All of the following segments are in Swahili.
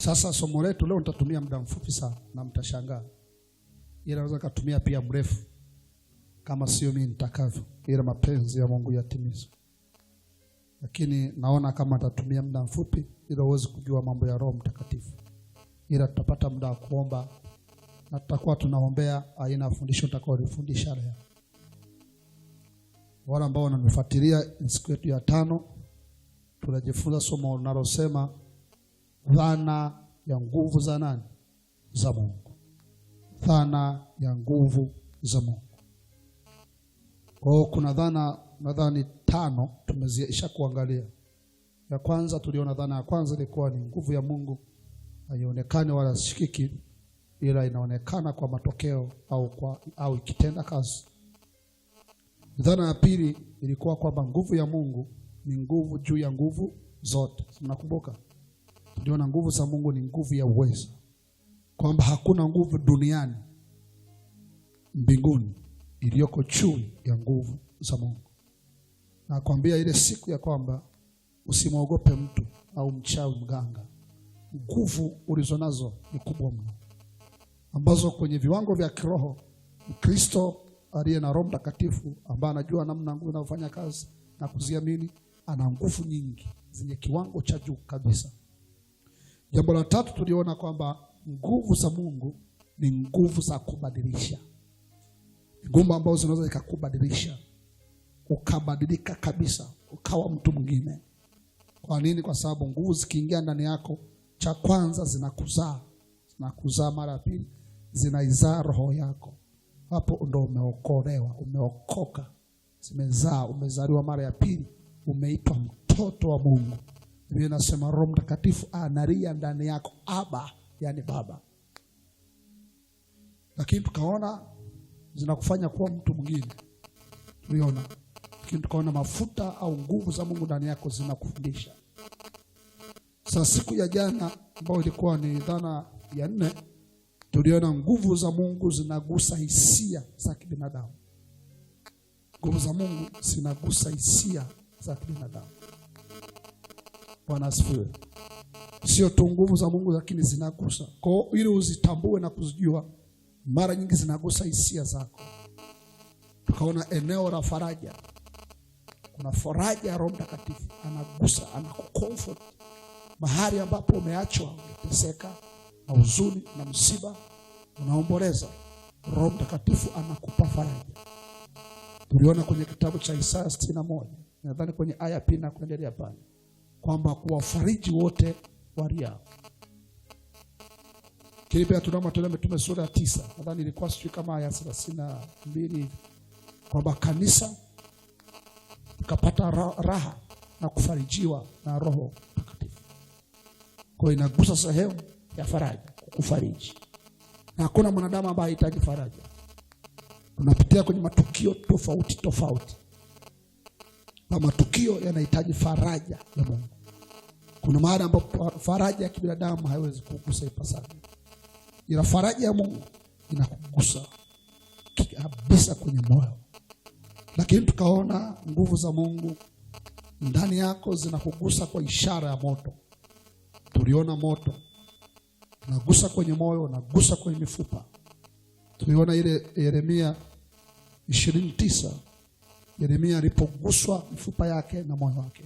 Sasa somo letu leo nitatumia muda mfupi sana na mtashangaa. Ila naweza kutumia pia mrefu kama sio mimi nitakavyo, ila mapenzi ya Mungu yatimizwe. Lakini naona kama nitatumia muda mfupi ili uweze kujua mambo ya Roho Mtakatifu. Ila tutapata muda wa kuomba na tutakuwa tunaombea aina ya fundisho tutakaolifundisha leo. Wale ambao wananifuatilia, siku yetu ya 5 tunajifunza somo linalosema dhana ya nguvu za nani? Za Mungu. Dhana ya nguvu za Mungu. Kwa hiyo kuna dhana nadhani 5 tumeziisha kuangalia. Ya kwanza tuliona dhana ya kwanza ilikuwa ni nguvu ya Mungu haionekani wala shikiki, ila inaonekana kwa matokeo au ikitenda kazi. Dhana ya pili ilikuwa kwamba nguvu ya Mungu ni nguvu juu ya nguvu zote. Mnakumbuka? Tuliona nguvu za Mungu ni nguvu ya uwezo. Kwamba hakuna nguvu duniani, mbinguni, iliyoko juu ya nguvu za Mungu. Na kwambia ile siku ya kwamba usimwogope mtu au mchawi, mganga. Nguvu ulizonazo ni kubwa mno, ambazo kwenye viwango vya kiroho Kristo aliye na Roho Mtakatifu ambaye anajua namna nguvu inafanya kazi na kuziamini, ana nguvu nyingi zenye kiwango cha juu kabisa. Jambo la 3 tuliona kwamba nguvu za Mungu ni nguvu za kubadilisha. Nguvu ambazo zinaweza zikakubadilisha ukabadilika kabisa, ukawa mtu mwingine. Kwa nini? Kwa sababu nguvu zikiingia ndani yako, cha kwanza zinakuzaa mara ya pili, zinaizaa roho yako. Hapo ndo umeokolewa, umeokoka. Umezaliwa mara ya pili, umeitwa mtoto wa Mungu. Biblia inasema Roho Mtakatifu analia ndani yako, Aba, yani baba. Lakini tukaona zinakufanya kuwa mtu mwingine. Tuliona. Lakini tukaona mafuta au nguvu za Mungu ndani yako zinakufundisha. Sasa siku ya jana ambayo ilikuwa ni dhana ya 4, tuliona nguvu za Mungu zinagusa hisia za kibinadamu. Nguvu za Mungu zinagusa hisia za kibinadamu. Bwana asifiwe. Sio tu nguvu za Mungu, lakini zinagusa. Kwa hiyo ili uzitambue na kuzijua, mara nyingi zinagusa hisia zako. Tukaona eneo la faraja. Kuna faraja ya Roho Mtakatifu, anagusa, anakucomfort. Mahali ambapo umeachwa, umeteseka na huzuni na msiba, unaomboleza, Roho Mtakatifu anakupa faraja. Tuliona kwenye kitabu cha Isaya 61, nadhani kwenye aya 2 na kuendelea pale, kwamba kuwafariji wote waliao. Kile pia tunaona Matendo ya Mitume sura ya 9, nadhani ilikuwa sio kama aya 32, kwamba kanisa likapata raha na kufarijiwa na Roho Mtakatifu. Kwa inagusa sehemu ya faraja, kukufariji. Na hakuna mwanadamu ambaye hahitaji faraja. Tunapitia kwenye matukio tofauti. Na matukio yanahitaji faraja ya Mungu. Kuna mahali ambapo faraja ya kibinadamu haiwezi kukugusa ipasavyo. Ila faraja ya Mungu inakugusa kabisa kwenye moyo. Lakini tukaona nguvu za Mungu ndani yako zinakugusa kwa ishara ya moto. Tuliona moto unagusa kwenye moyo, unagusa kwenye mifupa. Tuliona ile Yeremia 29, Yeremia alipoguswa mifupa yake na moyo wake.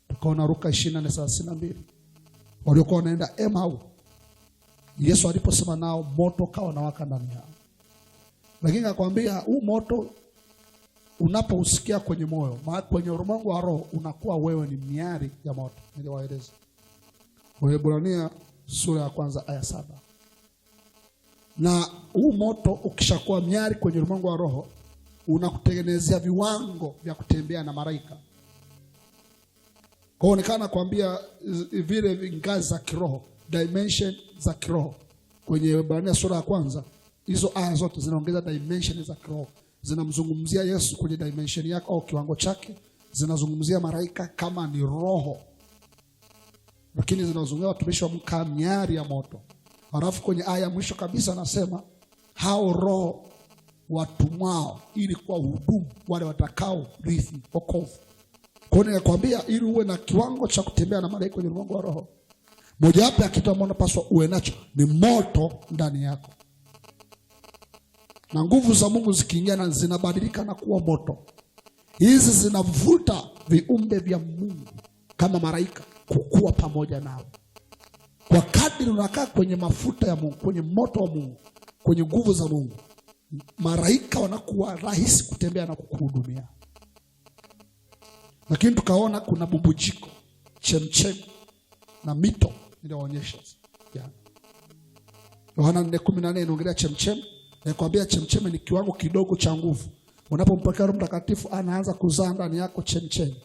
Tukaona Luka 24:32, waliokuwa wanaenda Emau, Yesu aliposema nao, moto kawa unawaka ndani yao. Lakini akwambia huu moto unapousikia kwenye moyo, kwenye ulimwengu wa roho, unakuwa wewe ni miali ya moto. Niliwaeleza Waebrania sura ya 1 aya 7. Na huu moto ukishakuwa miali kwenye ulimwengu wa roho, unakutengenezea viwango vya kutembea na malaika. Kwa onekana kuambia vile ngazi za kiroho, dimension za kiroho. Kwenye Waebrania sura ya 1, hizo aya zote zinaongeza dimension za kiroho. Zinamzungumzia Yesu kwenye dimension yake au kiwango chake. Zinazungumzia malaika kama ni roho. Lakini zinazungumzia watumishi wa Mungu kama miali ya moto. Halafu kwenye aya mwisho kabisa anasema hao roho watumwao ili kwa hudumu wale watakao rithi wokovu. Kwa hiyo nakwambia ili uwe na kiwango cha kutembea na malaika kwenye ulimwengu wa roho, Mojawapo ya kitu ambacho unapaswa uwe nacho ni moto ndani yako. Na nguvu za Mungu zikiingia na zinabadilika na kuwa moto. Hizi zinavuta viumbe vya Mungu kama malaika kukua pamoja nao. Kwa kadri unakaa kwenye mafuta ya Mungu, kwenye moto wa Mungu, kwenye nguvu za Mungu, malaika wanakuwa rahisi kutembea na kukuhudumia. Lakini tukaona kuna bubujiko, chemchemi na mito niliwaonyesha. Yohana 4:14 inaongelea chemchemi. Nakwambia chemchemi ni kiwango kidogo cha nguvu. Unapompokea Roho Mtakatifu anaanza kuzaa ndani yako chemchemi.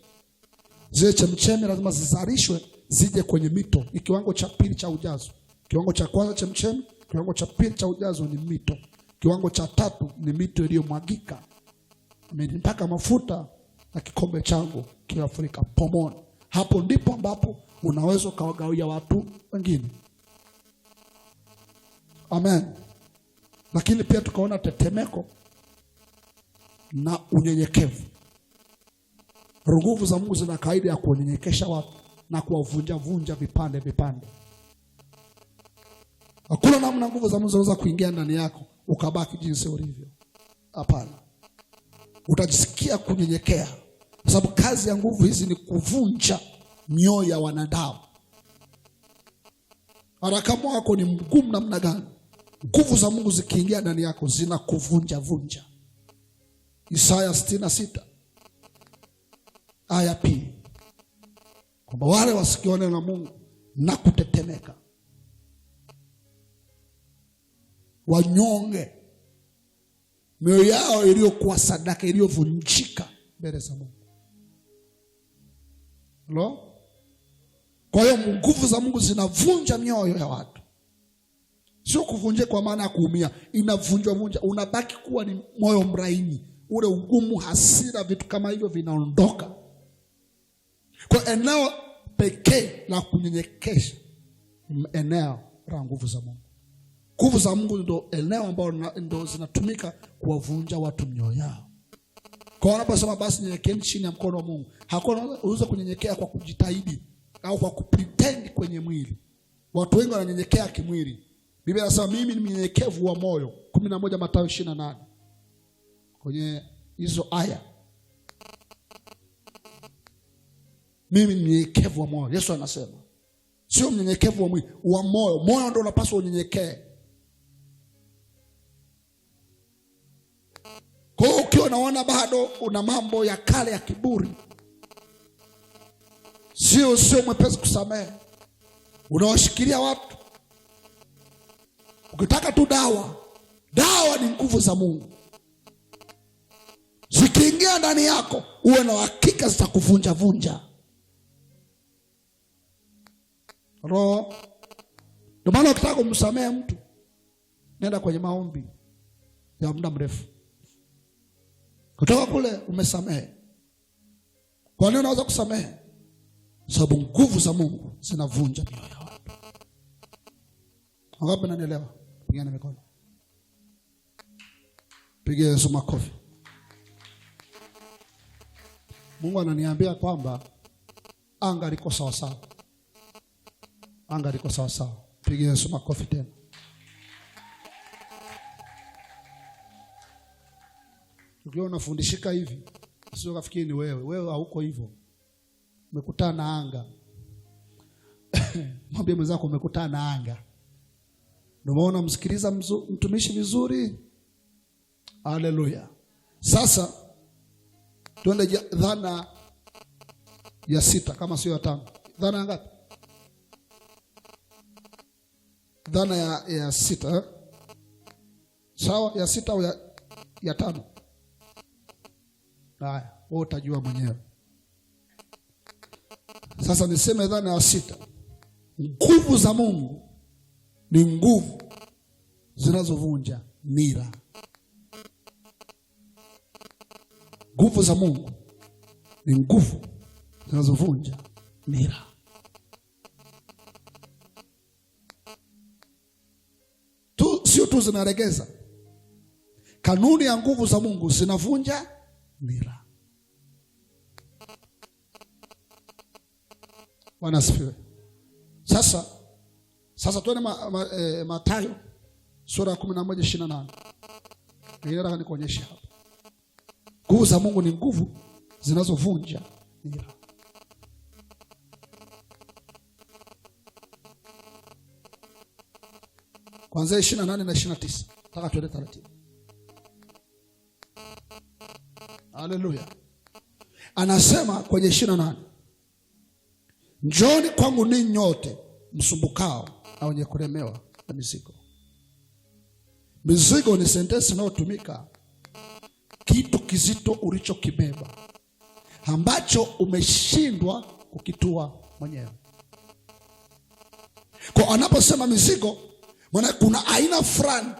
Zile chemchemi lazima zizalishwe zije kwenye mito. Ni kiwango cha pili cha ujazo. Kiwango cha kwanza chemchemi, kiwango cha pili cha ujazo ni mito. Kiwango cha tatu ni mito iliyomwagika. Mpaka mafuta na kikombe changu kinafurika pomoni. Hapo ndipo ambapo unaweza ukawagawia watu wengine. Amen. Lakini pia tukaona tetemeko na unyenyekevu. Nguvu za Mungu zina kaida ya kunyenyekesha watu na kuwavunja vunja vipande vipande. Hakuna namna nguvu za Mungu zinaweza kuingia ndani yako ukabaki jinsi ulivyo. Hapana. Utajisikia kunyenyekea. Kwa sababu kazi ya nguvu hizi ni kuvunja mioyo ya wanadamu. Haraka wako ni mgumu namna gani? Nguvu za Mungu zikiingia ndani yako zinakuvunja vunja. Isaya 66 aya 2. Kwamba wale wasikiao neno la Mungu na kutetemeka, wanyonge, mioyo yao iliyokuwa sadaka iliyovunjika mbele za Mungu. Hello? Kwa hiyo nguvu za Mungu zinavunja mioyo ya watu. Sio kuvunja kwa maana ya kuumia, inavunjwa vunja, unabaki kuwa ni moyo mlaini. Ule ugumu, hasira, vitu kama hivyo vinaondoka. Kwa eneo pekee la kunyenyekesha, eneo la nguvu za Mungu. Nguvu za Mungu ndio eneo ambalo ndio zinatumika kuwavunja watu mioyo yao. Kwa wanaposema basi nyenyekeni chini ya mkono wa Mungu, hakuna unaweza kunyenyekea kwa kujitahidi au kwa kupretend kwenye mwili. Watu wengi wananyenyekea kimwili. Biblia inasema mimi ni mnyenyekevu wa moyo, 11 Mathayo 28. Kwenye hizo aya, mimi ni mnyenyekevu wa moyo. Yesu anasema sio mnyenyekevu wa mwili, wa moyo. Moyo ndio unapaswa unyenyekee. Kwa hiyo ukiwa unaona bado una mambo ya kale ya kiburi, sio mwepesi kusamehe, unawashikilia watu. Ukitaka tu dawa ni nguvu za Mungu. Zikiingia ndani yako, uwe na hakika zitakuvunja vunja. Roho. Ndio maana ukitaka kumsamehe mtu, nenda kwenye maombi ya muda mrefu. Kutoka kule umesamehe. Kwa nini unaweza kusamehe? Sababu nguvu za Mungu zinavunja mioyo ya watu. Wangapi wananielewa? Pigana mikono. Pigia Yesu makofi. Mungu ananiambia kwamba anga liko sawa sawa. Anga liko sawa sawa. Pigia Yesu makofi tena. Ukiwa unafundishika hivi, sio kafikiri ni wewe. Wewe hauko hivyo. Umekutana na anga. Mwambie mwenzako umekutana na anga. Ndio maana msikiliza mtumishi vizuri. Haleluya. Sasa tuende dhana ya 6 kama sio ya 5. Dhana ya ngapi? Dhana ya 6. Sawa, ya 6 au ya 5? Haya, wewe utajua mwenyewe. Sasa niseme dhana ya 6. Nguvu za Mungu ni nguvu zinazovunja nira. Nguvu za Mungu ni nguvu zinazovunja nira. Sio tu zinaregeza. Kanuni ya nguvu za Mungu zinavunja nira. Bwana asifiwe. Sasa Sasa tuone Mathayo sura ya 11:28. Nataka nikuonyeshe hapa. Nguvu za Mungu ni nguvu zinazovunja nira. Kuanzia 28 na 29. Nataka tuende taratibu. Haleluya. Anasema kwenye 28. Njooni kwangu ninyi nyote msumbukao na wenye kulemewa na mizigo. Mizigo ni sentensi inayotumika kitu kizito ulichokibeba ambacho umeshindwa kukitua mwenyewe. Kwa anaposema mizigo, maana kuna aina fulani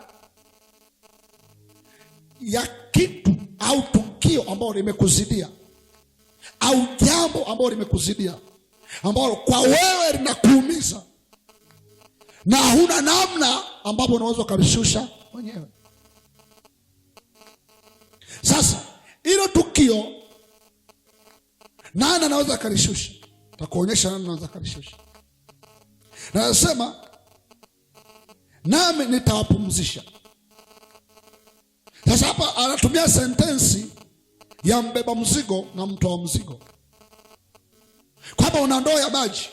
ya kitu au tukio ambalo limekuzidia au jambo ambalo limekuzidia ambalo kwa wewe linakuumiza na huna namna ambapo unaweza kulishusha mwenyewe. Sasa hilo tukio nani anaweza kulishusha? Takuonyesha nani anaweza kulishusha. Na anasema nami nitawapumzisha. Sasa hapa anatumia sentensi ya mbeba mzigo na mtoa mzigo. Kwamba una ndoo ya maji.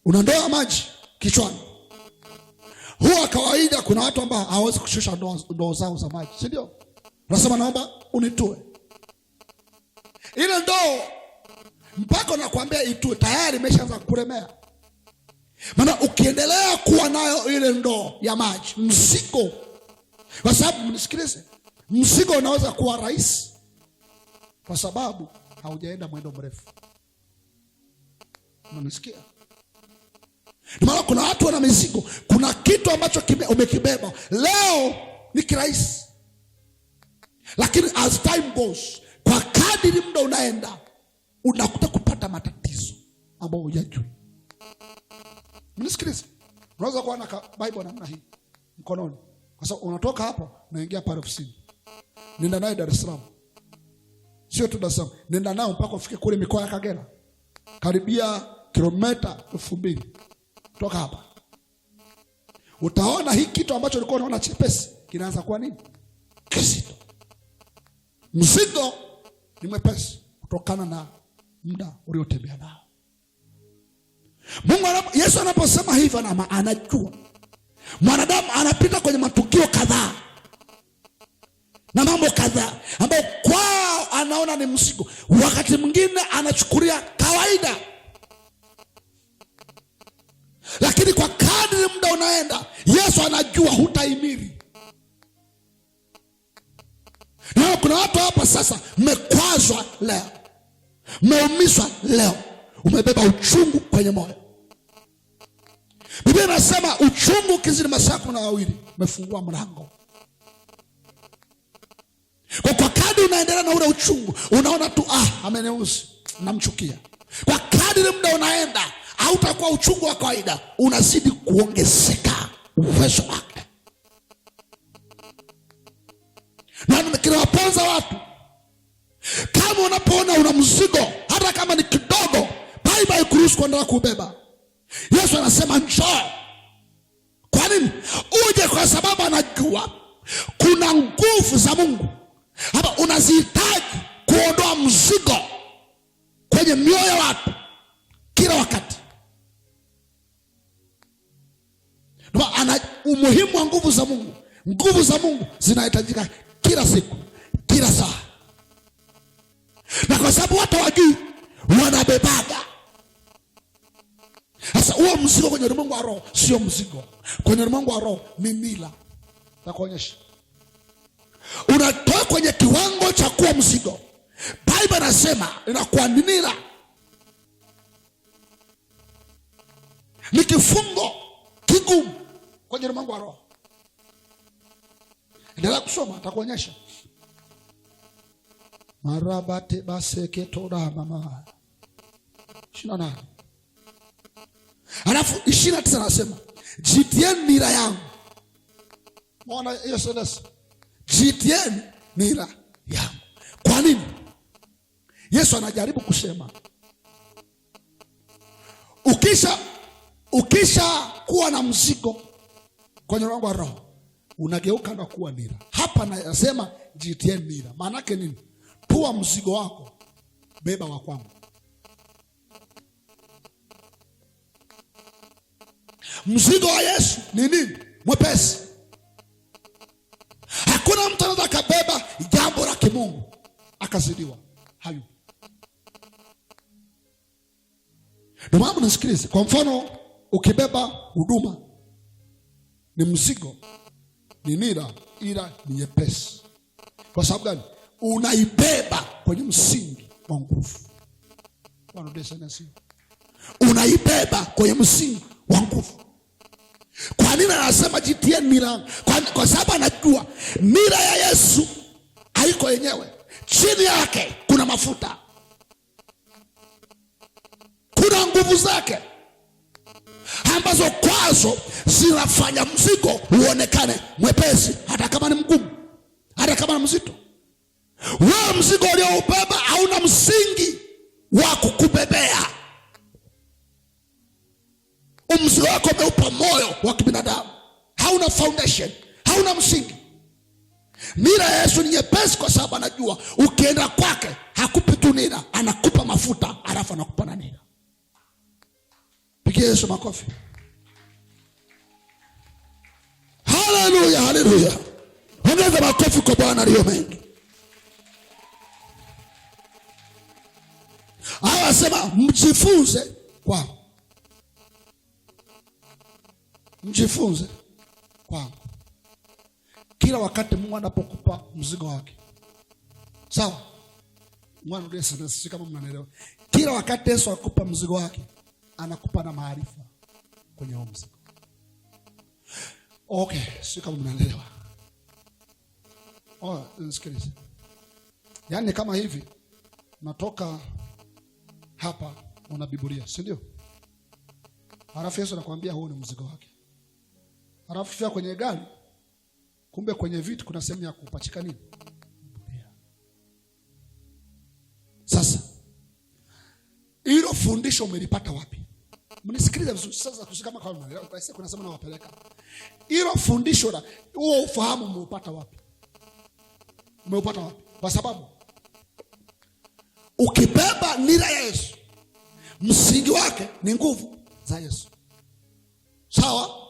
Una ndoo ya maji kichwani. Huwa kawaida kuna watu ambao hawawezi kushusha ndoo zao za maji, si ndio? Unasema naomba unitue. Ile ndoo mpaka nakwambia itue tayari imeshaanza kukulemea. Maana ukiendelea kuwa nayo ile ndoo ya maji, mzigo, kwa sababu mnisikilize, mzigo unaweza kuwa rahisi kwa sababu haujaenda mwendo mrefu. Unanisikia? Maana kuna watu wana mizigo, kuna kitu ambacho umekibeba leo ni kirahisi, lakini as time goes, kwa kadiri muda unaenda, unakuta kupata matatizo ambayo hujajui. Mnisikilize, unaweza kuwa na Bible namna hii mkononi, kwa sababu unatoka hapo unaingia pale ofisini, nenda naye Dar es Salaam, sio tu Dar es Salaam, nenda nao mpaka ufike kule mikoa ya Kagera, karibia kilomita 2000 kutoka hapa. Utaona hii kitu ambacho ulikuwa unaona chepesi kinaanza kuwa nini? Kizito. Mzigo ni mwepesi kutokana na muda uliotembea nao. Yesu anaposema hivyo na anajua mwanadamu anapita kwenye matukio kadhaa na mambo kadhaa ambayo kwao anaona ni mzigo, wakati mwingine anachukulia kawaida. Lakini kwa kadri muda unaenda, Yesu anajua hutahimili. Na kuna watu hapa sasa mmekwazwa leo, mmeumizwa leo, umebeba uchungu kwenye moyo. Biblia inasema uchungu ukizidi masaa 12 umefungua mlango. Kwa kadri unaendelea na ule uchungu, unaona tu ameniuzi, namchukia. Kwa kadri muda unaenda, hautakuwa uchungu wa kawaida, unazidi kuongezeka uwezo wake. Na kinawaponza watu, kama unapoona una mzigo, hata kama ni kidogo, Biblia haikuruhusu kuendelea kubeba. Yesu anasema njoo. Kwa nini? Uje kwa sababu anajua kuna nguvu za Mungu hapa unazihitaji kuondoa mzigo kwenye mioyo ya watu kila wakati. Ndio ana umuhimu wa nguvu za Mungu. Nguvu za Mungu zinahitajika kila siku, kila saa. Na kwa sababu watu wajui, wanabebaga. Sasa huo mzigo kwenye ulimwengu wa roho sio mzigo. Kwenye ulimwengu wa roho ni nila. Nakuonyesha. Unatoka kwenye kiwango cha kuwa mzigo. Biblia inasema inakuwa nila. Ni kifungo kigumu kwenye ulimwengu wa roho. Endelea kusoma, atakuonyesha. Marabate baseke toda mama. 28. Alafu 29 anasema jitieni nira yangu. Mbona hiyo sentensi? Jitieni nira yangu. Kwa nini? Yesu anajaribu kusema Ukisha kuwa na mzigo kwenye mlango wa roho, unageuka na kuwa nira. Hapa nasema jitie nira. Maana yake nini? Tua mzigo wako, beba wa kwangu. Mzigo wa Yesu ni nini? Mwepesi. Hakuna mtu anaweza kabeba jambo la kimungu akazidiwa. Hayo. Ndio maana mnasikiliza. Kwa mfano, ukibeba huduma ni mzigo, ni nira, ila ni nyepesi. Kwa sababu gani? Unaibeba kwenye msingi wa nguvu. Unaibeba kwenye msingi wa nguvu. Kwa nini anasema jitie nira? Kwa sababu anajua nira ya Yesu haiko yenyewe. Chini yake kuna mafuta, kuna nguvu zake ambazo kwazo zinafanya mzigo uonekane mwepesi, hata kama ni mgumu, hata kama ni mzito. Wewe mzigo ulioubeba hauna msingi wa kukubebea. Mzigo wako umeupa moyo wa kibinadamu, hauna foundation, hauna msingi. Nira ya Yesu ni nyepesi kwa sababu anajua ukienda kwake hakupi tu nira, anakupa mafuta, alafu anakupa na nira. Pigia Yesu makofi. Haleluya, haleluya. Ongeza makofi kwa Bwana aliye mengi. Anasema mjifunze kwangu. Mjifunze kwangu. Kila wakati Mungu anapokupa mzigo wake, sawa? Mwana Yesu, na sisi kama mnaelewa. Kila wakati Yesu akupa mzigo wake, anakupa na maarifa kwenye huo mzigo. Okay, sisi kama mnaelewa. Nisikilize. Yaani kama hivi natoka hapa una Biblia, si ndio? Halafu Yesu anakuambia huu ni mzigo wake. Halafu fika kwenye gari, kumbe kwenye vitu kuna sehemu ya kupachika nini? Biblia. Sasa hilo fundisho umelipata wapi? Mnisikilize vizuri sasa, kusikama kama unaelewa. Kwa sababu kuna sema na wapeleka. Hilo fundisho la huo ufahamu umeupata wapi? Umeupata wapi? Kwa sababu ukibeba nira ya Yesu, msingi wake ni nguvu za Yesu. Sawa?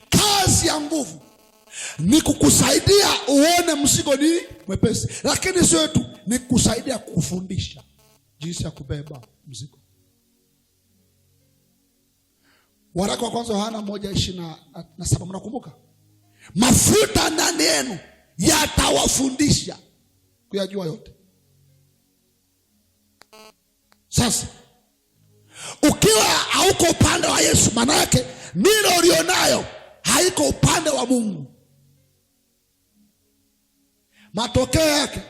Kazi ya nguvu ni kukusaidia uone mzigo ni mwepesi, lakini sio tu ni kusaidia kukufundisha jinsi ya kubeba mzigo. Waraka wa kwanza Yohana 1:27, mnakumbuka? Mafuta ndani yenu yatawafundisha kuyajua yote. Sasa ukiwa hauko upande wa Yesu, maana yake nilo ulionayo haiko upande wa Mungu. Matokeo yake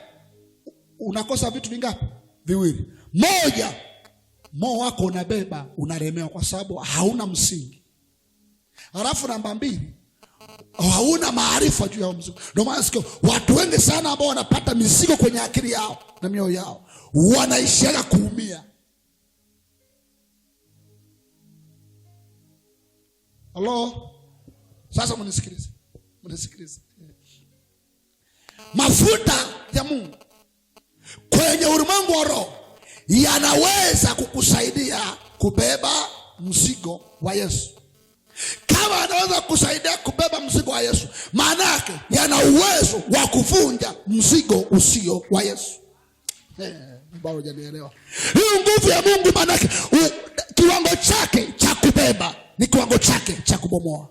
unakosa vitu vingapi? Viwili. Moja, moyo wako unabeba, unalemewa kwa sababu hauna msingi. Halafu namba mbili, hauna maarifa juu ya mzigo. Ndio maana sikio watu wengi sana ambao wanapata mizigo kwenye akili yao na mioyo yao, wanaishia kuumia. Hello? Sasa mnisikilize. Mnisikilize. Mafuta ya Mungu kwenye ulimwengu wa roho yanaweza kukusaidia kubeba mzigo wa Yesu. Kama anaweza kukusaidia kubeba mzigo wa Yesu, maana yake yana uwezo wa kuvunja mzigo usio wa Yesu. Bado hujanielewa. Hii nguvu ya Mungu maana yake kiwango chake cha kubeba ni kiwango chake cha kubomoa.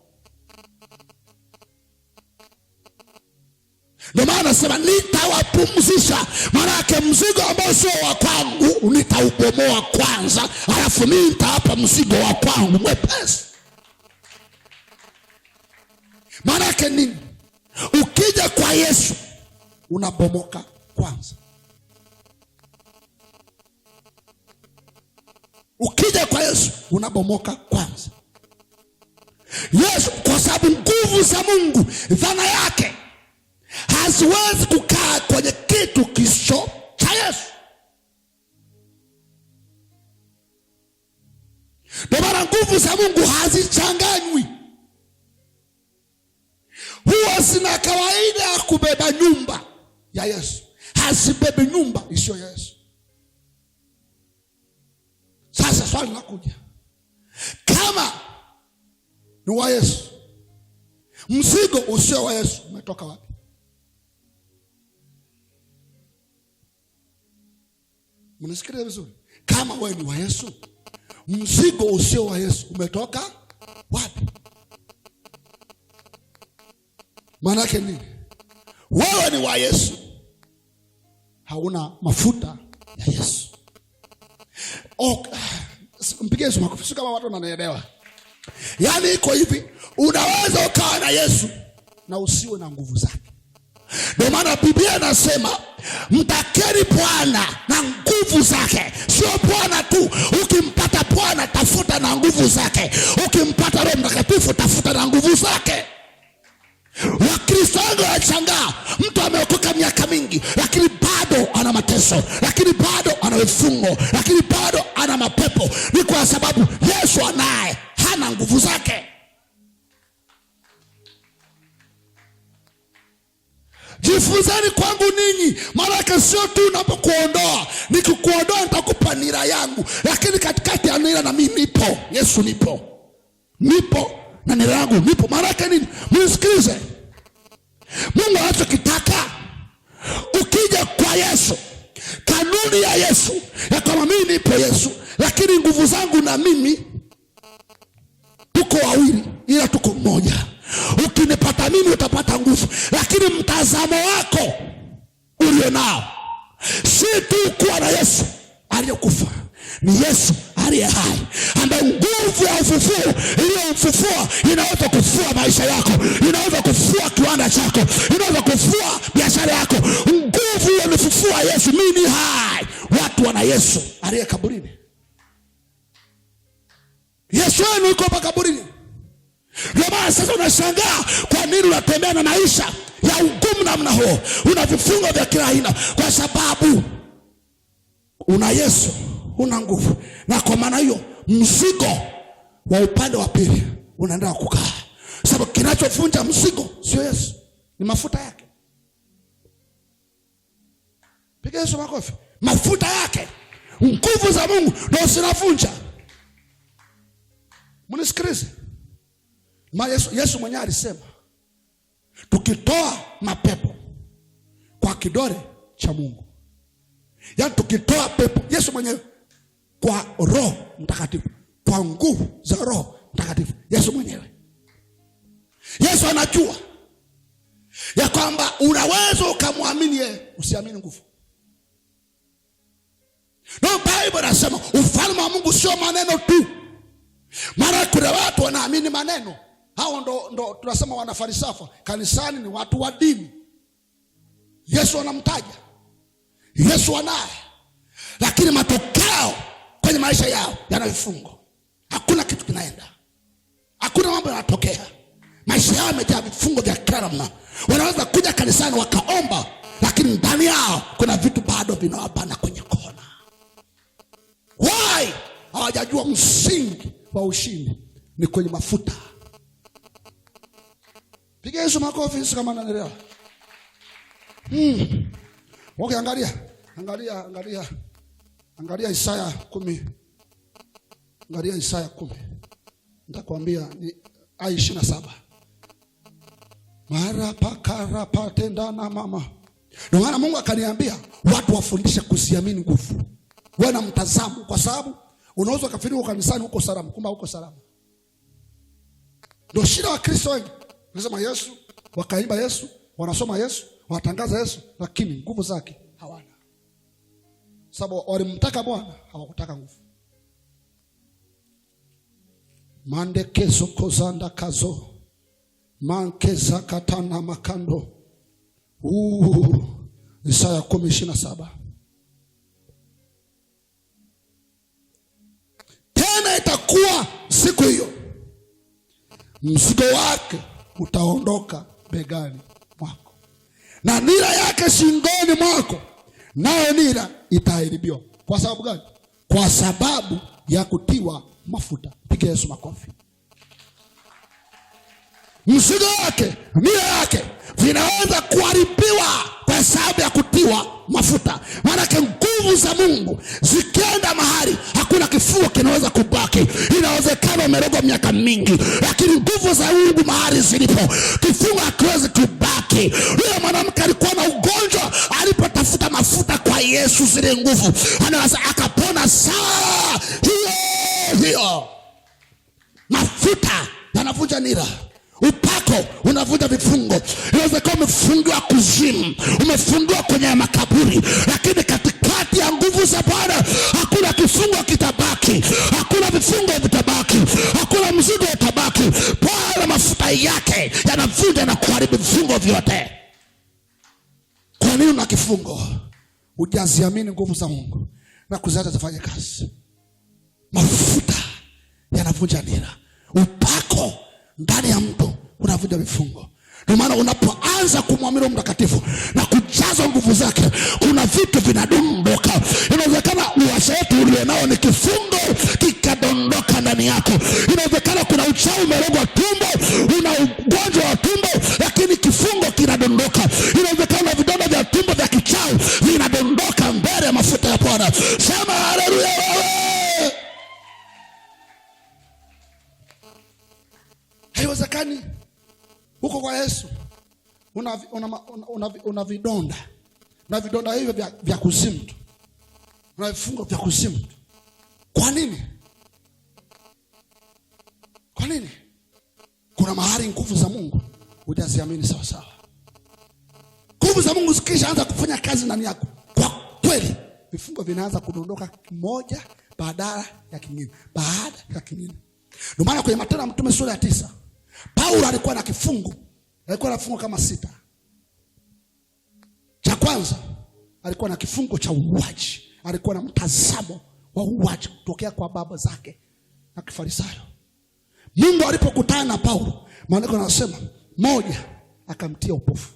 Ndio maana nasema nitawapumzisha. Maana yake mzigo ambao sio wa kwangu nitaubomoa kwanza, alafu mimi nitawapa mzigo wa kwangu mwepesi. Maana yake nini? Ukija kwa Yesu unabomoka kwanza. Ukija kwa Yesu unabomoka kwanza. Yesu, kwa sababu nguvu za Mungu dhana yake haziwezi kukaa kwenye kitu kisicho cha Yesu. Ndio maana nguvu za Mungu hazichanganywi. Huwa zina kawaida ya kubeba nyumba ya Yesu, hazibebe nyumba isiyo ya Yesu. Sasa swali linakuja, kama ni wa Yesu, mzigo usio wa Yesu umetoka wapi? Mnasikia vizuri? Kama wewe ni wa Yesu, mzigo usio wa Yesu umetoka wapi? Maana yake nini? Wewe ni wa Yesu, hauna mafuta ya Yesu. Mpige Yesu makofi kama watu wananielewa. Yaani iko hivi, unaweza ukawa na Yesu na usiwe na nguvu zake. Ndio maana Biblia inasema mtakeni Bwana na nguvu zake. Sio Bwana tu, ukimpata Bwana tafuta na nguvu zake. Ukimpata Roho Mtakatifu tafuta na nguvu zake. Wakristo wengi wanashangaa, mtu ameokoka miaka mingi lakini bado ana mateso, lakini bado ana vifungo, lakini bado ana mapepo. Ni kwa sababu Yesu anaye hana nguvu zake. Jifunzeni kwangu ninyi, maana sio tu unapokuondoa, nikikuondoa nitakupa nira yangu, lakini katikati ya nira na mimi nipo. Yesu nipo na nira yangu nipo. Maana yake nini? Mnisikilize. Mungu anachokitaka, ukija kwa Yesu, kanuni ya Yesu ya kama mimi nipo Yesu, lakini nguvu zangu na mimi tuko wawili ila tuko mmoja. Ukinipata mimi utapata nguvu, lakini mtazamo wako ulio nao si tu kuwa na Yesu aliyekufa, ni Yesu aliye hai, ambaye nguvu ya ufufuo iliyomfufua inaweza kufufua maisha yako, inaweza kufufua kiwanda chako, inaweza kufufua biashara yako. Nguvu iliyomfufua Yesu, mimi ni hai. Watu wana Yesu aliye kaburini. Yesu wenu yuko hapa kaburini. Ndio maana sasa unashangaa kwa nini unatembea na maisha ya ugumu namna huo, una vifungo vya kila aina, kwa sababu una Yesu, una nguvu. Na kwa maana hiyo mzigo wa upande wa pili unaendelea kukaa, sababu kinachovunja mzigo sio Yesu, ni mafuta yake. Piga Yesu makofi. Mafuta yake, nguvu za Mungu ndio zinavunja. Mnisikilize. Yesu mwenyewe alisema tukitoa mapepo kwa kidole cha Mungu, yaani tukitoa pepo, Yesu mwenyewe kwa Roho Mtakatifu, kwa nguvu za Roho Mtakatifu, Yesu mwenyewe. Yesu anajua ya kwamba unaweza ukamwamini yeye, usiamini nguvu. Ndio Biblia inasema ufalme wa Mungu sio maneno tu. Mara kuna watu wanaamini maneno. Hao ndo tunasema wanafarisafa. Kanisani ni watu wa dini. Yesu anamtaja, Yesu anaye, lakini matokeo kwenye maisha yao yana vifungo. Hakuna kitu kinaenda, hakuna mambo yanatokea. Maisha yao yamejaa vifungo vya kila namna. Wanaweza kuja kanisani wakaomba, lakini ndani yao kuna vitu bado vinawabana kwenye kona. Why? Hawajajua msingi wa ushindi ni kwenye mafuta. Piga Yesu makofi kama unanielewa. Okay, angalia Isaya 10. Angalia Isaya 10. Nitakwambia ni aya 27. Mara pakara patenda na mama. Ndio maana Mungu akaniambia watu wafundishe kusiamini nguvu. Wewe na mtazamo, kwa sababu unaweza kufikiri kanisani uko salama, kumbe uko salama. Ndio shida wa Kristo wengi. Wanasema Yesu, wakaimba Yesu, wanasoma Yesu, wanatangaza Yesu, lakini nguvu zake hawana. Sababu walimtaka Bwana, hawakutaka nguvu. Mande kezo kozanda kazo, mankeza katana makando. Isaya 10:27. Tena itakuwa siku hiyo, mzigo wake utaondoka begani mwako na nira yake shingoni mwako, nayo nira itaharibiwa. Kwa sababu gani? Kwa sababu ya kutiwa mafuta. Piga Yesu makofi. mzigo wake, nia yake vinaweza kuharibiwa kwa sababu ya kutiwa mafuta. Maanake nguvu za Mungu zikienda mahali, hakuna kifungo kinaweza kubaki. Inawezekana umerogwa miaka mingi, lakini nguvu za Mungu mahali zilipo, kifungo hakiwezi kubaki. Yule mwanamke alikuwa na ugonjwa, alipotafuta mafuta kwa Yesu, zile nguvu anaweza akapona saa hiyo. Mafuta yanavunja nira. Upako unavunja vifungo. Inawezekana umefungiwa kuzimu, umefungiwa kwenye makaburi, lakini katikati ya nguvu za Bwana hakuna kifungo kitabaki, hakuna vifungo vitabaki, hakuna mzigo utabaki. Bwana mafuta yake yanavunja na kuharibu vifungo vyote. Kwa nini una kifungo? Hujaziamini nguvu za Mungu na kuziacha zifanye kazi. Mafuta yanavunja nira. Upako ndani ya mtu unavunja vifungo. Ndio maana unapoanza kumwamini Mtakatifu na kujaza nguvu zake, kuna vitu vinadondoka. Inawezekana uasha yetu ulionao ni kifungo kikadondoka ndani yako. Inawezekana kuna uchawi umerogwa tumbo, una ugonjwa wa tumbo, lakini kifungo kinadondoka. Inawezekana vidonda vya tumbo vya kichawi vinadondoka mbele ya mafuta ya Bwana. Sema haleluya wewe. Haiwezekani huko kwa Yesu una vidonda, na vidonda hivyo vya kuzimu, una vifungo vya kuzimu. Kwa nini? Kwa nini? Kuna mahali nguvu za Mungu hujaziamini sawa sawa. Nguvu za Mungu zikishaanza kufanya kazi ndani yako, kwa kweli vifungo vinaanza kudondoka kimoja baada ya kingine, baada ya kingine. Ndio maana kwenye Matendo ya Mitume sura ya 9, Paulo alikuwa na kifungo. Alikuwa na vifungo kama 6. Cha kwanza, alikuwa na kifungo cha uuaji. Alikuwa na mtazamo wa uuaji kutokea kwa baba zake na Kifarisayo. Mungu alipokutana na Paulo, maandiko yanasema 1, akamtia upofu.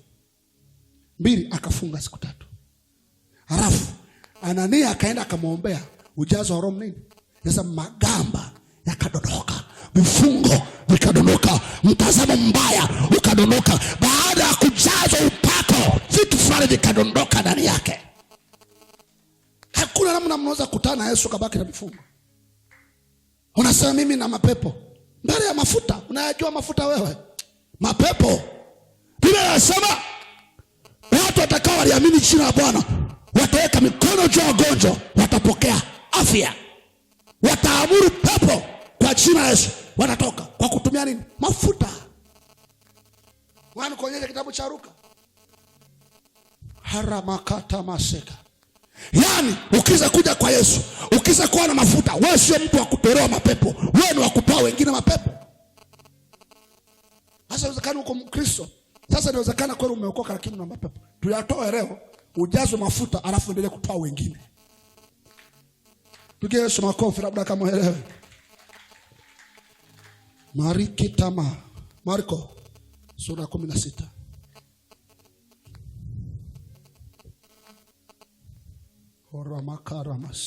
2, akafunga siku 3. Halafu Anania akaenda akamwombea ujazo wa Roho nini? Sasa magamba yakadondoka, vifungo vikadondoka, mtazamo mbaya ukadondoka. Baada ya kujazwa upako, vitu fulani vikadondoka ndani yake. Hakuna namna mnaweza kukutana na Yesu kabaki na vifungo. Unasema mimi na mapepo mbele ya mafuta. Unayajua mafuta wewe? Mapepo, Biblia inasema watu watakao waliamini jina la Bwana wataweka mikono juu ya wagonjwa, watapokea afya. Wataamuru pepo kwa jina la Yesu, wanatoka. Kwa kutumia nini? Mafuta. Wana kuonyesha kitabu cha Luka. Haramakata maseka. Yaani ukiza kuja kwa Yesu, ukiza kuwa na mafuta, wewe sio mtu wa kutolewa mapepo, wewe ni wa kutoa wengine mapepo. Sasa inawezekana uko Mkristo. Sasa inawezekana kweli umeokoka lakini una mapepo. Tuyatoe leo, ujazwe mafuta, alafu endelee kutoa wengine. Tugie Yesu makofi labda kama uelewe. Marko sura 16. Oramakaramas.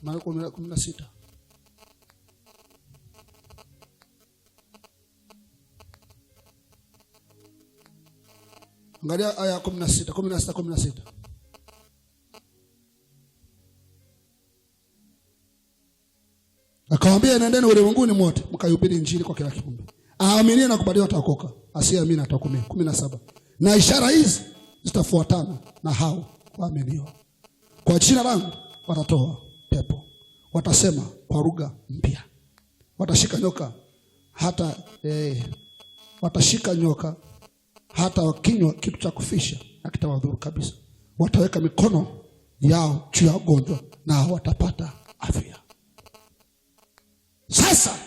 Marko 16. Angalia aya 16. Akamwambia, nendeni ulimwenguni mote mkahubiri injili kwa kila kiumbe. Aaminie na kubaliwa ataokoka, asiyeamini atahukumiwa. 17. Na ishara hizi zitafuatana na hao waaminio. Kwa jina langu watatoa pepo, watasema kwa lugha mpya, watashika nyoka hata wakinywa kitu cha kufisha hakitawadhuru kabisa. Wataweka mikono yao juu ya wagonjwa na watapata afya. Sasa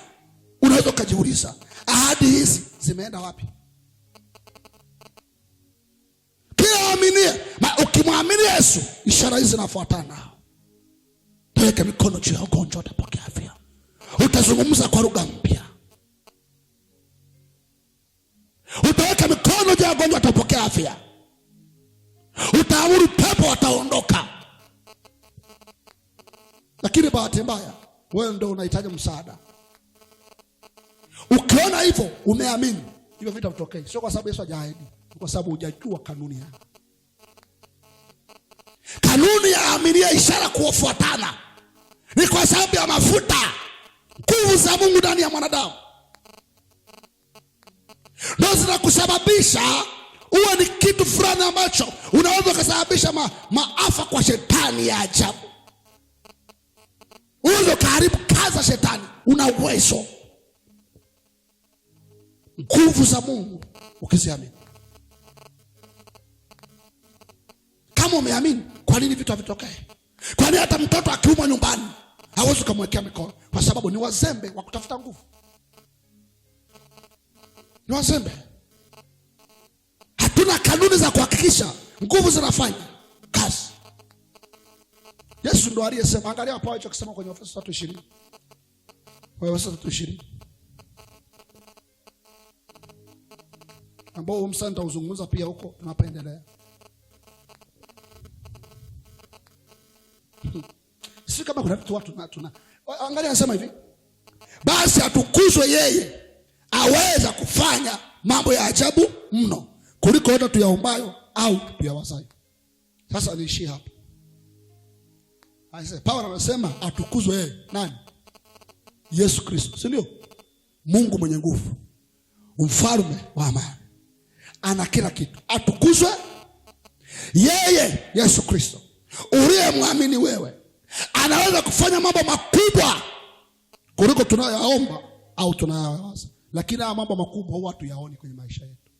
unaweza kujiuliza, ahadi hizi zimeenda wapi? Kila aminie, ukimwamini Yesu, ishara hizi zinafuatana. Utaweka mikono juu ya wagonjwa, watapokea afya. Utazungumza kwa lugha mpya. Utaweka mikono juu ya wagonjwa, watapokea afya. Utaamuru pepo, wataondoka. Lakini bahati mbaya, wewe ndio unahitaji msaada. Ukiona hivyo umeamini, hivyo vitu vitokee. Sio kwa sababu Yesu hajaahidi, kwa sababu hujajua kanuni yake. Kanuni ya aminia ishara kufuatana ni kwa sababu ya mafuta, nguvu za Mungu ndani ya mwanadamu ndio zinakusababisha uwe ni kitu fulani ambacho unaweza kusababisha maafa kwa shetani ya ajabu. Uwezo karibu kaza shetani, una uwezo. Nguvu za Mungu ukiziamini. Kama umeamini, kwa nini vitu havitokee? Kwa nini hata mtoto akiumwa nyumbani hawezi kumwekea mikono? Kwa sababu ni wazembe wa kutafuta nguvu. Ni wazembe. Hatuna kanuni za kuhakikisha nguvu zinafanya kazi. Yesu ndo aliyesema, angalia hapo alichokisema kwenye Efeso 3:20. Efeso 3:20. Ambao msanta uzungumza pia huko tunapoendelea. Sisi kama kuna watu angalia anasema hivi. Basi atukuzwe yeye aweza kufanya mambo ya ajabu mno kuliko yote tuyaombayo au tuyawazayo. Sasa niishie hapa. Paulo anasema atukuzwe yeye. Nani? Yesu Kristo, si ndio? Mungu mwenye nguvu, mfalme wa amani, ana kila kitu. Atukuzwe yeye Yesu Kristo uliyemwamini wewe. Anaweza kufanya mambo makubwa kuliko tunayoomba au tunayowaza. Lakini haya mambo makubwa huwa hatuyaoni kwenye maisha yetu.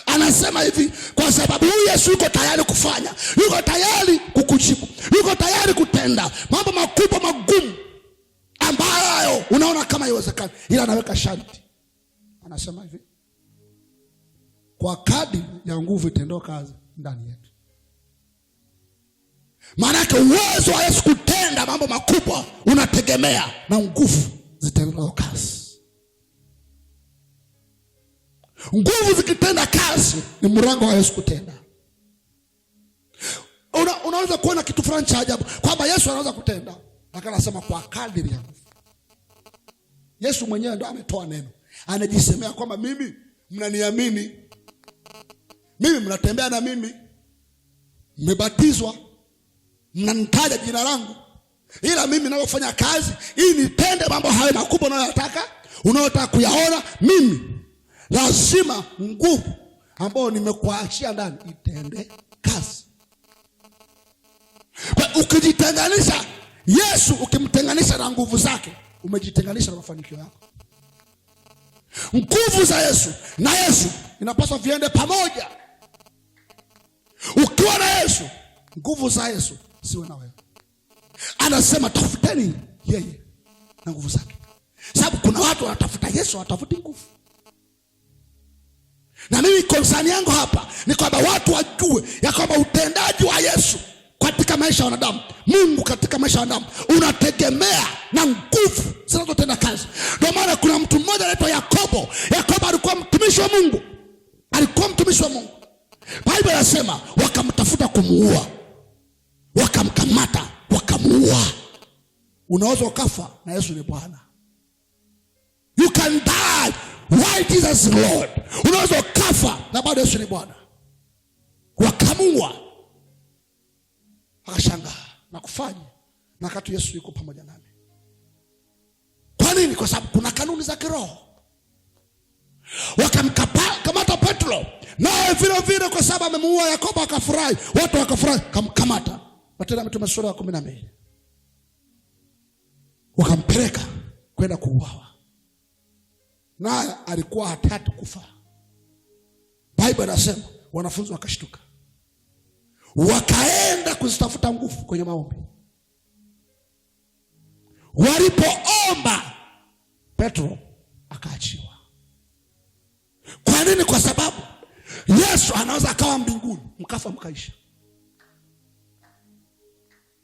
Anasema hivi kwa sababu huyu Yesu yuko tayari kufanya, yuko tayari kukujibu, yuko tayari kutenda mambo makubwa magumu ambayo unaona kama haiwezekani, ila anaweka sharti. Anasema hivi, kwa kadri ya nguvu itendao kazi ndani yetu. Maana yake uwezo wa Yesu kutenda mambo makubwa unategemea na nguvu zitendao kazi. Nguvu zikitenda kazi ni mlango wa Yesu kutenda. Unaweza kuona kitu fulani cha ajabu kwamba Yesu anaweza kutenda, lakini anasema kwa kadri ya nguvu. Yesu mwenyewe ndo ametoa neno. Anajisemea kwamba mimi mnaniamini, mimi mnatembea na mimi, mmebatizwa, mnanitaja jina langu, ila mimi ninayofanya kazi ili nitende mambo hayo makubwa unayotaka kuyaona, mimi lazima nguvu ambayo nimekuachia ndani itende kazi. Kwa ukijitenganisha Yesu, ukimtenganisha na nguvu zake, umejitenganisha na mafanikio yako. Nguvu za Yesu na Yesu inapaswa viende pamoja. Ukiwa na Yesu, nguvu za Yesu siwe na wewe. Anasema tafuteni yeye na nguvu zake. Sababu kuna watu wanatafuta Yesu, watafuti nguvu. Na mimi concern yangu hapa ni kwamba watu wajue ya kwamba utendaji wa Yesu katika maisha ya wanadamu, Mungu katika maisha ya wanadamu, unategemea na nguvu zinazotenda kazi. Ndio maana kuna mtu mmoja anaitwa Yakobo. Yakobo alikuwa mtumishi wa Mungu. Alikuwa mtumishi wa Mungu. Biblia inasema wakamtafuta kumuua, wakamkamata, wakamuua. Unaweza ukafa na Yesu ni Bwana. You can die while Jesus is Lord. Unaweza ukafa na bado Yesu ni Bwana. Wakamuua. Akashangaa na kufanya na kati Yesu yuko pamoja nami. Kwa nini? Kwa sababu kuna kanuni za kiroho. Wakamkamata Petro, naye vile vile kwa sababu amemuua Yakobo akafurahi, watu wakafurahi, kamkamata. Matendo ya Mitume sura ya 12. Wakampeleka kwenda kuuawa. Naye alikuwa hataki kufa. Biblia inasema wanafunzi wakashtuka, wakaenda kuzitafuta nguvu kwenye maombi. Walipoomba, Petro akaachiwa. Kwa nini? Kwa sababu Yesu anaweza akawa mbinguni mkafa mkaisha.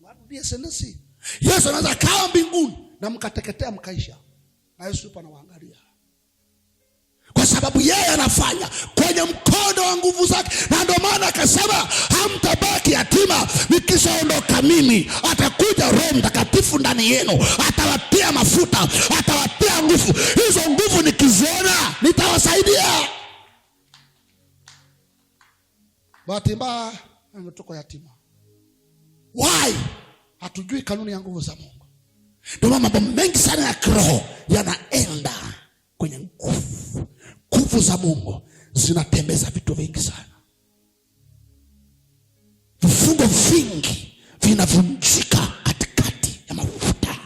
Warudie sentensi. Yesu anaweza akawa mbinguni na mkateketea mkaisha. Na Yesu yupo anawaangalia. Kwa sababu yeye anafanya kwenye mkono wa nguvu zake. Na ndio maana akasema hamtabaki yatima nikishaondoka mimi. Atakuja Roho Mtakatifu ndani yenu, atawatia mafuta, atawatia nguvu. nguvu. Hizo nguvu nikiziona nitawasaidia. Bahati mbaya tuko yatima. Why? Hatujui kanuni ya nguvu za Mungu. Ndio mambo mengi sana ya kiroho yanaenda kwenye nguvu. Nguvu za Mungu zinatembeza vitu vingi sana. Vifungo vingi vinavunjika katikati ya mafuta.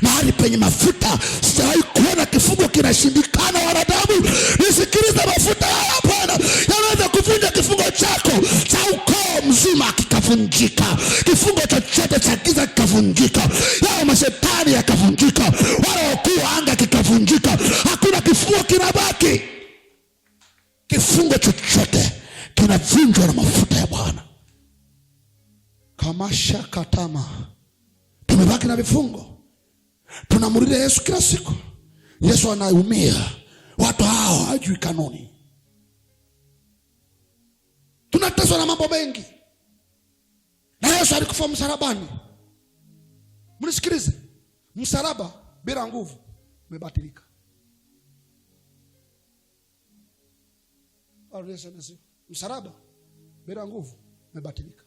Mahali penye mafuta sijawahi kuona kifungo kinashindikana wanadamu. Nisikilize, mafuta haya Bwana yanaweza kuvunja kifungo chako cha ukoo mzima kikavunjika. Kifungo chochote cha giza kikavunjika. Yao mashetani yakavunjika. Wale wakuu wa anga kikavunjika. Hakuna kifungo kinabaki. Kifungo chochote kinavunjwa na mafuta ya Bwana. Kamasha katama. Tumebaki na vifungo. Tunamrudia Yesu kila siku. Yesu anaumia. Watu hao hawajui kanuni. Tunateswa na mambo mengi. Na Yesu alikufa msalabani. Mnisikilize. Msalaba bila nguvu umebatilika. Msalaba bila nguvu umebatilika.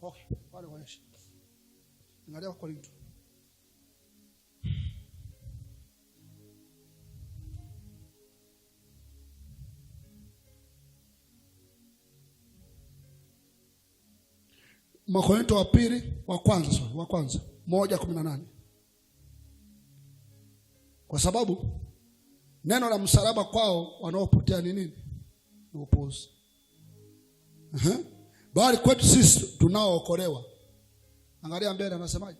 Okay, wale waonyesha. Angalia kwa Korinto. Makorinto wa pili wa kwanza 1:18. Kwa sababu neno la msalaba kwao wanaopotea ni nini? Ni upuzi. Bali kwetu sisi tunaookolewa. Angalia mbele anasemaje?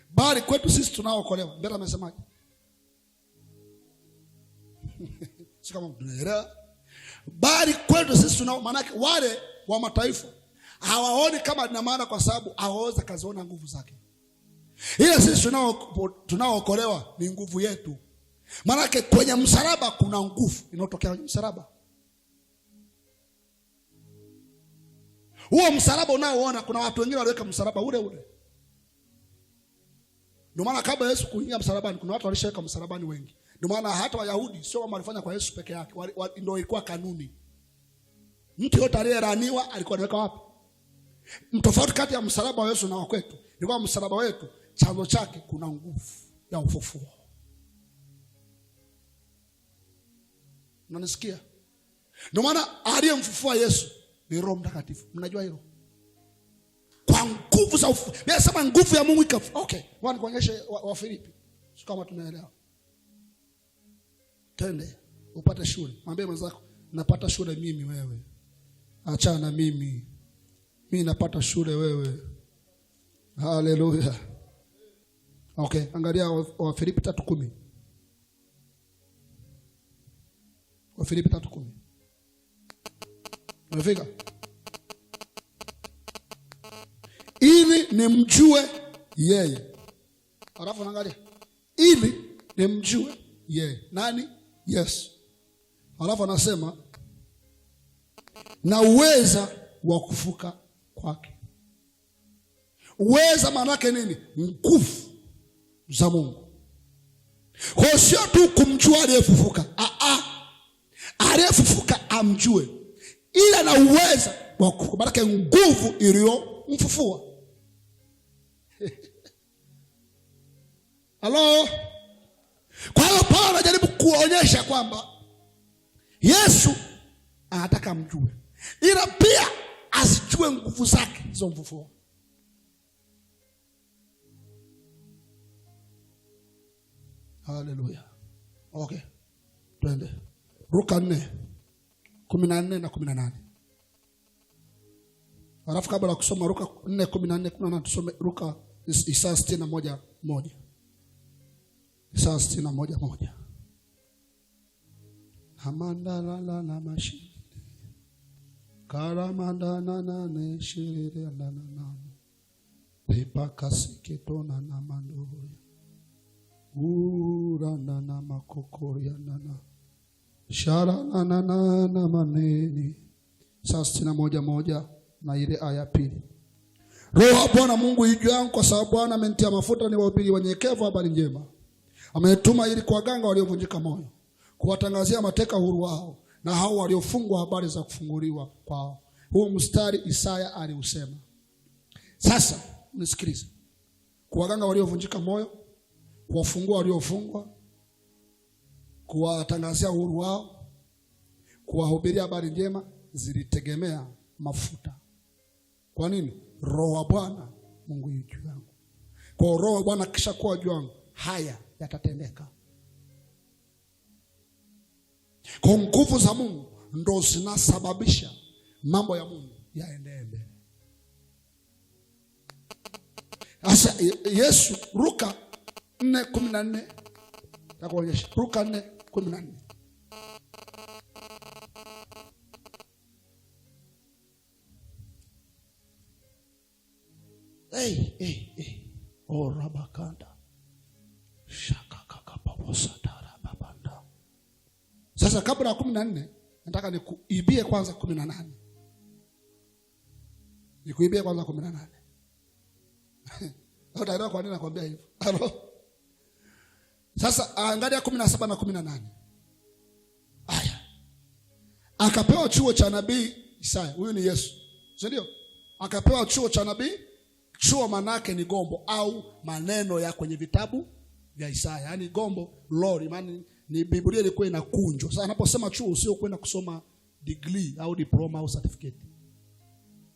Bali kwetu sisi tunaookolewa. Mbele anasemaje? Si kama tunaelewa. Bali kwetu sisi maana yake wale wa mataifa hawaoni kama ina maana kwa sababu hawaweza kaziona nguvu zake. Ile sisi tunaookolewa ni nguvu yetu. Maana yake kwenye msalaba kuna nguvu inayotokea kwenye msalaba. Huo msalaba unaoona kuna watu wengine waliweka msalaba ule ule. Ndio maana kabla Yesu kuingia msalabani kuna watu walishaweka msalabani wengi. Ndio maana hata Wayahudi sio kama walifanya kwa Yesu peke yake. Ndio ilikuwa kanuni. Mtu yote aliyeraniwa alikuwa anaweka wapi? Mtofauti kati ya msalaba wa Yesu na wa kwetu ni kwa msalaba wetu chanzo chake kuna nguvu ya ufufuo. Unanisikia? Ndio maana aliyemfufua Yesu ni Roho Mtakatifu. Mnajua hilo? Kwa nguvu za ufufuo. Mimi nasema nguvu ya Mungu ikafu. Okay, wani kuonyeshe wa Filipi. Sio kama tunaelewa. Twende upate shule. Mwambie mwenzako napata shule mimi wewe. Achana na mimi. Mimi napata shule wewe. Haleluya. Okay, angalia wa Filipi 3:10. Wa Filipi 3:10. Umefika? Ili nimjue yeye. Alafu angalia. Ili nimjue yeye. Nani? Yes. Alafu anasema na uweza wa kufuka kwake. Uweza maana yake nini? Nguvu za Mungu. Kwa sio tu kumjua aliyefufuka. Aliyefufuka amjue. Ila na uweza wa kufuka. Maana yake nguvu iliyomfufua. Hello? Kwa hiyo Paulo anajaribu kuonyesha kwamba Yesu anataka amjue. Ila pia asijue nguvu zake zilizomfufua. Haleluya. Okay. Twende. Luka 4:14 na 18. Alafu kabla ya kusoma Luka 4:14-18 tusome Luka Isaya 61:1. Isaya 61:1. Amanda la mashi. Karamanda na ne shire na. Pepa kasiketona na mando. Urana na makokoria na. Shara na maneni. Isaya 61:1 na ile aya pili. Roho Bwana Mungu ijuu yangu kwa sababu Bwana amenitia mafuta niwahubiri wanyenyekevu habari njema. Ametuma ili kuwaganga waliovunjika moyo, kuwatangazia mateka uhuru wao, na hao waliofungwa habari za kufunguliwa kwao. Huu mstari Isaya aliusema. Sasa nisikilize. Kuwaganga waliovunjika moyo, kuwafungua waliofungwa, kuwatangazia uhuru wao, kuwahubiria habari njema, zilitegemea mafuta. Kwa nini? Roho wa Bwana Mungu yu juu yangu. Kwa Roho wa Bwana kisha kuwa juu yangu, haya yatatendeka. Kwa nguvu za Mungu ndo zinasababisha mambo ya Mungu yaendelee mbele. Sasa Yesu, Luka 4:14 takuonyesha. Luka 4:14. Orabakanda. Shakakakapawasatara babanda. Sasa kabla ya 14 nataka nikuibie kwanza 18. Nikuibie kwanza 18. Utaelewa kwa nini nakwambia hivyo. Sasa angalia 17 na 18. Aya. Akapewa chuo cha nabii Isaya. Huyu ni Yesu. Si ndio? Akapewa chuo cha nabii. Chuo manake ni gombo au maneno ya kwenye vitabu vya Isaya. Yaani gombo lori, maana ni Biblia ilikuwa inakunjwa. Sasa anaposema chuo usio kwenda kusoma degree au diploma au certificate.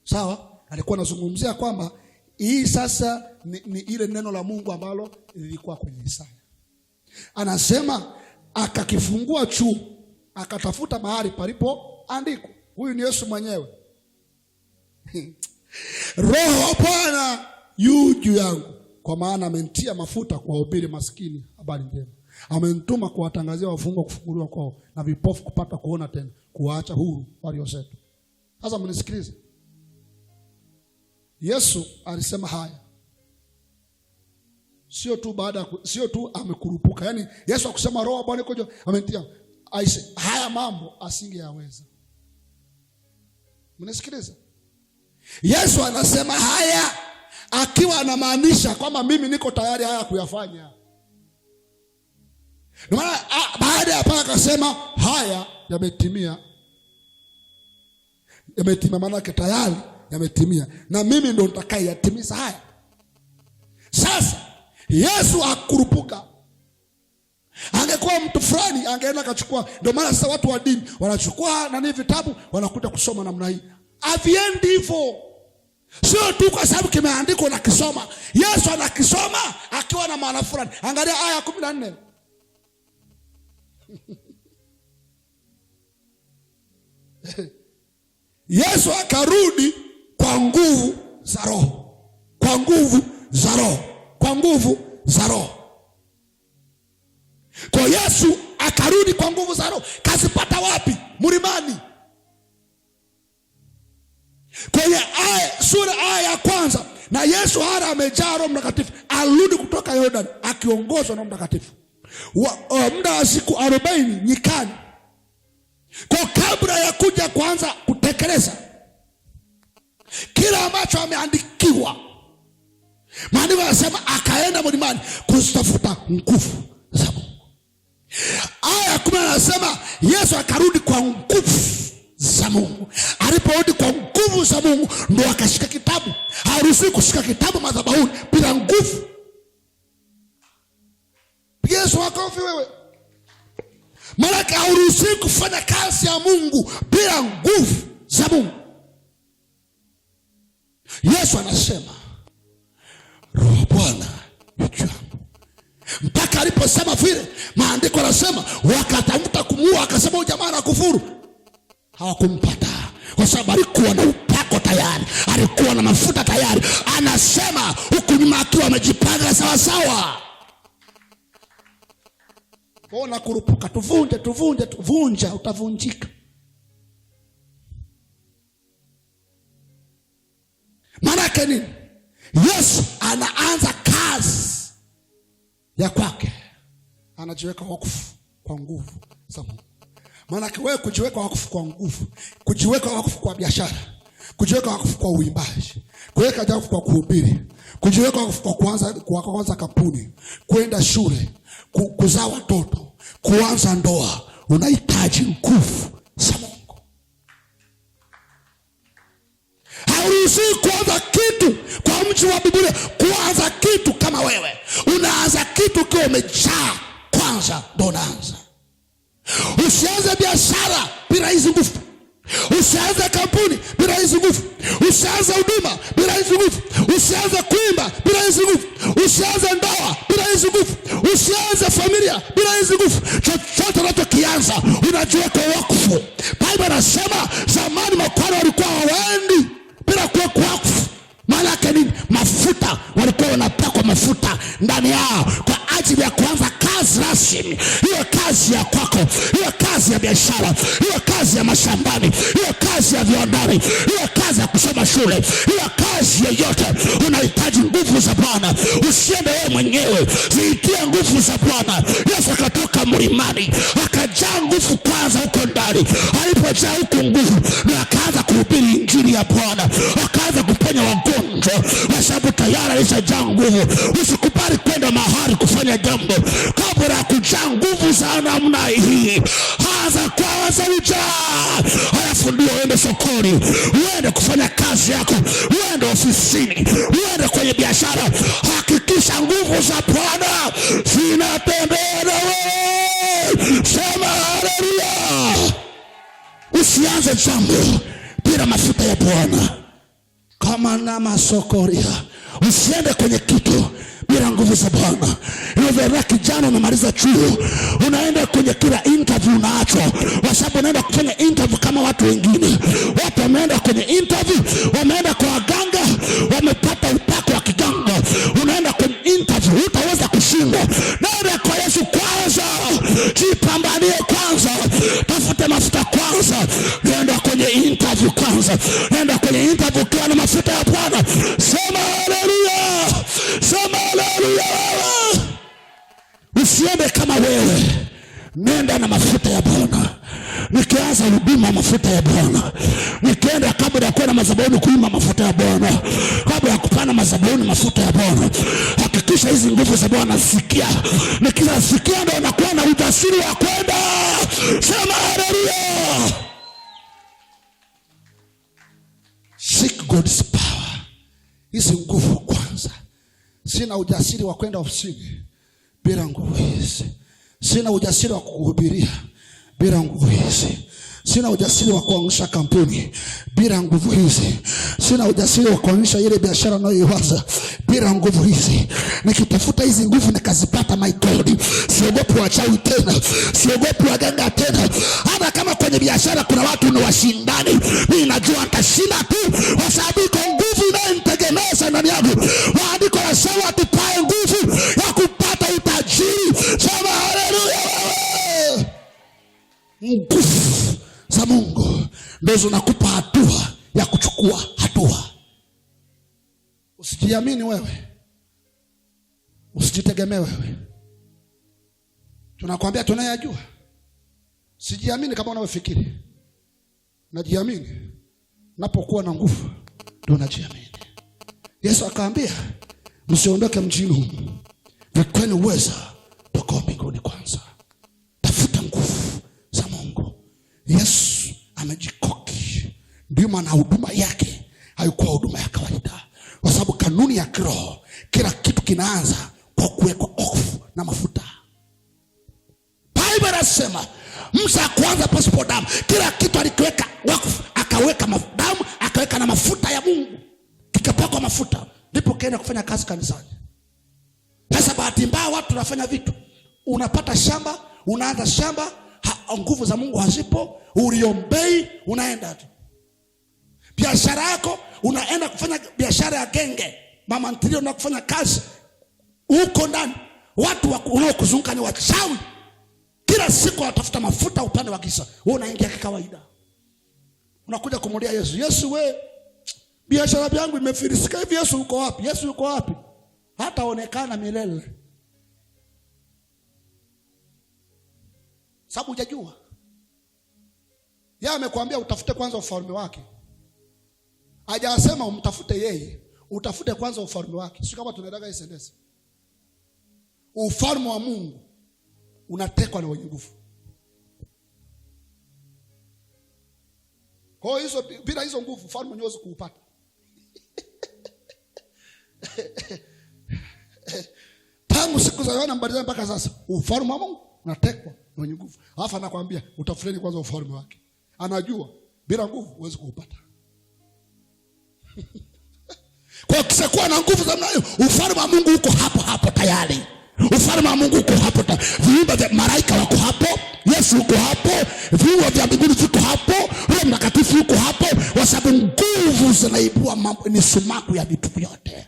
Sawa? Alikuwa anazungumzia kwamba hii sasa ni ile neno la Mungu ambalo lilikuwa kwenye Isaya. Anasema akakifungua chuo, akatafuta mahali palipo andiko. Huyu ni Yesu mwenyewe. Roho wa Bwana yu juu yangu, kwa maana amenitia mafuta kuwahubiri maskini habari njema. Amenituma kuwatangazia wafungwa kufunguliwa kwao, na vipofu kupata kuona tena, kuwaacha huru waliosetwa. Sasa mnisikilize. Yesu alisema haya. Sio tu amekurupuka. Yaani Yesu akusema Roho wa Bwana yuko juu, amenitia. Aise, haya mambo asingeyaweza. Mnisikilize. Yesu anasema haya akiwa anamaanisha kwamba mimi niko tayari haya kuyafanya. Ndio maana baada ya paka akasema haya yametimia. Yametimia maana yake tayari yametimia, na mimi ndo nitakayeyatimiza haya. Sasa Yesu akurupuka. Angekuwa mtu fulani angeenda akachukua. Ndio maana sasa watu wa dini wanachukua nani vitabu wanakuja kusoma namna hii. Aviendi hivyo. Sio tu kwa sababu kimeandikwa na kisoma. Yesu anakisoma akiwa na maana fulani. Angalia aya 14. Yesu akarudi kwa nguvu za Roho. Kwa nguvu za Roho. Kwa nguvu za Roho. Kwa Yesu akarudi kwa nguvu za Roho. Kazipata wapi? Mlimani. Kwenye aya ya kwanza, na Yesu hara amejaa Roho Mtakatifu, alirudi kutoka Yordan akiongozwa na Mtakatifu. Muda wa siku 40 nyikani. Kwa kabla ya kuja kuanza kutekeleza kila ambacho ameandikiwa, maandiko yanasema akaenda mlimani kuzitafuta nguvu za Mungu. Aya 10 anasema Yesu akarudi kwa nguvu za Mungu. Aliporudi kwa nguvu za Mungu ndo akashika kitabu. Haruhusiwi kushika kitabu madhabahuni bila nguvu. Yesu akofi wewe. Maana haruhusiwi kufanya kazi ya Mungu bila nguvu za Mungu. Yesu anasema Roho Bwana yu juu yangu. Mpaka aliposema vile, maandiko yanasema wakatafuta kumuua, akasema huyu jamaa anakufuru. Hawakumpata kwa sababu alikuwa na upako tayari, alikuwa na mafuta tayari. Anasema huku nyuma akiwa amejipanga sawa sawa. Bona kurupuka, tuvunja, utavunjika. Maana yake nini? Yesu anaanza kazi ya kwake, anajiweka wakfu kwa nguvu za Mungu. Maana wewe kujiweka wakfu kwa nguvu, kujiweka wakfu kwa biashara, kujiweka wakfu kwa uimbaji, kuweka wakfu kwa kuhubiri, kujiweka wakfu kwa kuanza kampuni, kwenda shule, kuzaa watoto, kuanza ndoa, unahitaji nguvu za Mungu. Hauruhusiwi kuanza kitu kwa mtu wa Biblia, kuanza kitu kama wewe. Unaanza kitu ukiwa umejaa kwanza, ndo unaanza. Usianze biashara bila hizi nguvu. Usianze kampuni bila hizi nguvu. Usianze huduma bila hizi nguvu. Usianze kuimba bila hizi nguvu. Usianze ndoa bila hizi nguvu. Usianze familia bila hizi nguvu. Chochote unachokianza unajiweka wakfu. Biblia inasema zamani makuhani walikuwa hawaendi bila kuwekwa wakfu. Maana yake nini? Mafuta, walikuwa wanapakwa mafuta ndani yao kwa ajili ya kuanza kazi rasmi. Hiyo kazi ya kwako, hiyo kazi ya biashara, hiyo kazi ya mashambani, hiyo kazi ya viwandani, hiyo kazi ya kusoma shule, hiyo kazi yoyote unahitaji nguvu za Bwana. Usiende wewe mwenyewe, ziitie nguvu za Bwana. Yesu akatoka mlimani, akajaa nguvu kwanza huko ndani. Alipojaa huko nguvu, na akaanza kuhubiri injili ya Bwana, akaanza kuponya wagonjwa kwa sababu tayari alishajaa nguvu. Usikubali kwenda mahali kufanya jambo kabla ya kujaa nguvu za namna hii. Anza kwanza ujaa, halafu ndio uende sokoni, uende kufanya kazi yako, uende ofisini, uende kwenye biashara. Hakikisha nguvu za Bwana zinatembea na wewe. Sema haleluya. Usianze jambo bila mafuta ya Bwana. Kama na masokoria, usiende kwenye kitu bila nguvu za Bwana. Hivyo kijana unamaliza chuo, unaenda kwenye kila interview unaachwa, kwa sababu unaenda kufanya interview kama watu wengine. Watu wameenda kwenye interview, wameenda kwa waganga, wamepata upako wa kiganga. Unaenda kwenye interview, utaweza kushinda. Nenda kwa Yesu kwanza, jipambanie kwanza, tafute mafuta kwanza. Nenda kwenye interview kwanza, nenda kwenye interview kwa na mafuta ya Bwana. Sema haleluya, sema haleluya. Usiende kama wewe, nenda na mafuta ya Bwana. Nikianza huduma mafuta ya Bwana, nikienda kabla ya kwenda madhabahuni kuimba mafuta ya Bwana, kabla ya kupanda madhabahuni mafuta ya Bwana. Hakikisha hizi nguvu za Bwana sikia. Nikisikia ndio nakuwa na ujasiri wa kwenda. Sema haleluya. Seek God's power. Hizi nguvu kwanza. Sina ujasiri wa kwenda ofisini bila nguvu hizi. Sina ujasiri wa kuhubiria bila nguvu hizi. Sina ujasiri wa kuanzisha kampuni bila nguvu hizi. Sina ujasiri wa kuanzisha ile biashara ninayoiwaza bila nguvu hizi. Nikitafuta hizi nguvu nikazipata, my God, siogopi wachawi tena, siogopi waganga tena. Hata kama kwenye biashara kuna watu ni washindani, mimi najua nitashinda tu kwa sababu iko nguvu inayonitegemeza ndani yangu. Maandiko yanasema tupae nguvu ya kupata utajiri. Sema haleluya. Nguvu za Mungu ndio zinakupa hatua ya kuchukua hatua. Usijiamini wewe, usijitegemee wewe. Tunakwambia tunayajua. Sijiamini kama unavyofikiri. Najiamini napokuwa na nguvu, ndio najiamini. Yesu akaambia msiondoke mjini humu, vikweni uweza toka mbinguni kwanza. Tafuta nguvu za Mungu. Yesu amejikoki. Ndio maana huduma yake haikuwa huduma ya kawaida, kwa sababu kanuni ya kiroho, kila kitu kinaanza kwa kuwekwa wakfu na mafuta. Biblia inasema Musa kwanza pasipo damu, kila kitu alikiweka wakfu, akaweka damu, akaweka na mafuta ya Mungu, kikapakwa mafuta, ndipo kaenda kufanya kazi kanisani. Sasa bahati mbaya watu wanafanya vitu, unapata shamba, unaanza shamba, nguvu za Mungu hazipo, uliombei, unaenda tu. Biashara yako unaenda kufanya biashara ya genge, mama ntilio na kufanya kazi huko ndani, watu wanaokuzunguka ni wachawi. Kila siku watafuta mafuta upande wa kisa, wewe unaingia kawaida. Unakuja kumwambia Yesu, Yesu we, biashara yangu imefilisika hivi. Yesu uko wapi? Yesu yuko wapi? Hataonekana milele. Sababu hujajua. Yeye amekwambia utafute kwanza ufalme wake. Hajasema umtafute yeye, utafute kwanza ufalme wake. Sio kama tunataka isenese. Ufalme wa Mungu unatekwa na wenye nguvu. Kwa hizo, bila hizo nguvu ufalme huwezi kuupata. Tangu siku za Yohana Mbatizaji mpaka sasa ufalme wa Mungu unatekwa na wenye nguvu. Alafu anakuambia utafuteni kwanza ufalme wake. Anajua bila nguvu huwezi kuupata. Kwa kishakuwa na nguvu za nayo, ufalme wa Mungu uko hapo hapo tayari. Ufalme wa Mungu uko hapo tayari. Viumbe vya malaika wako hapo, Yesu uko hapo, viumbe vya mbinguni viko hapo, Roho Mtakatifu uko hapo, kwa sababu nguvu zinaibua mambo, ni sumaku ya vitu vyote.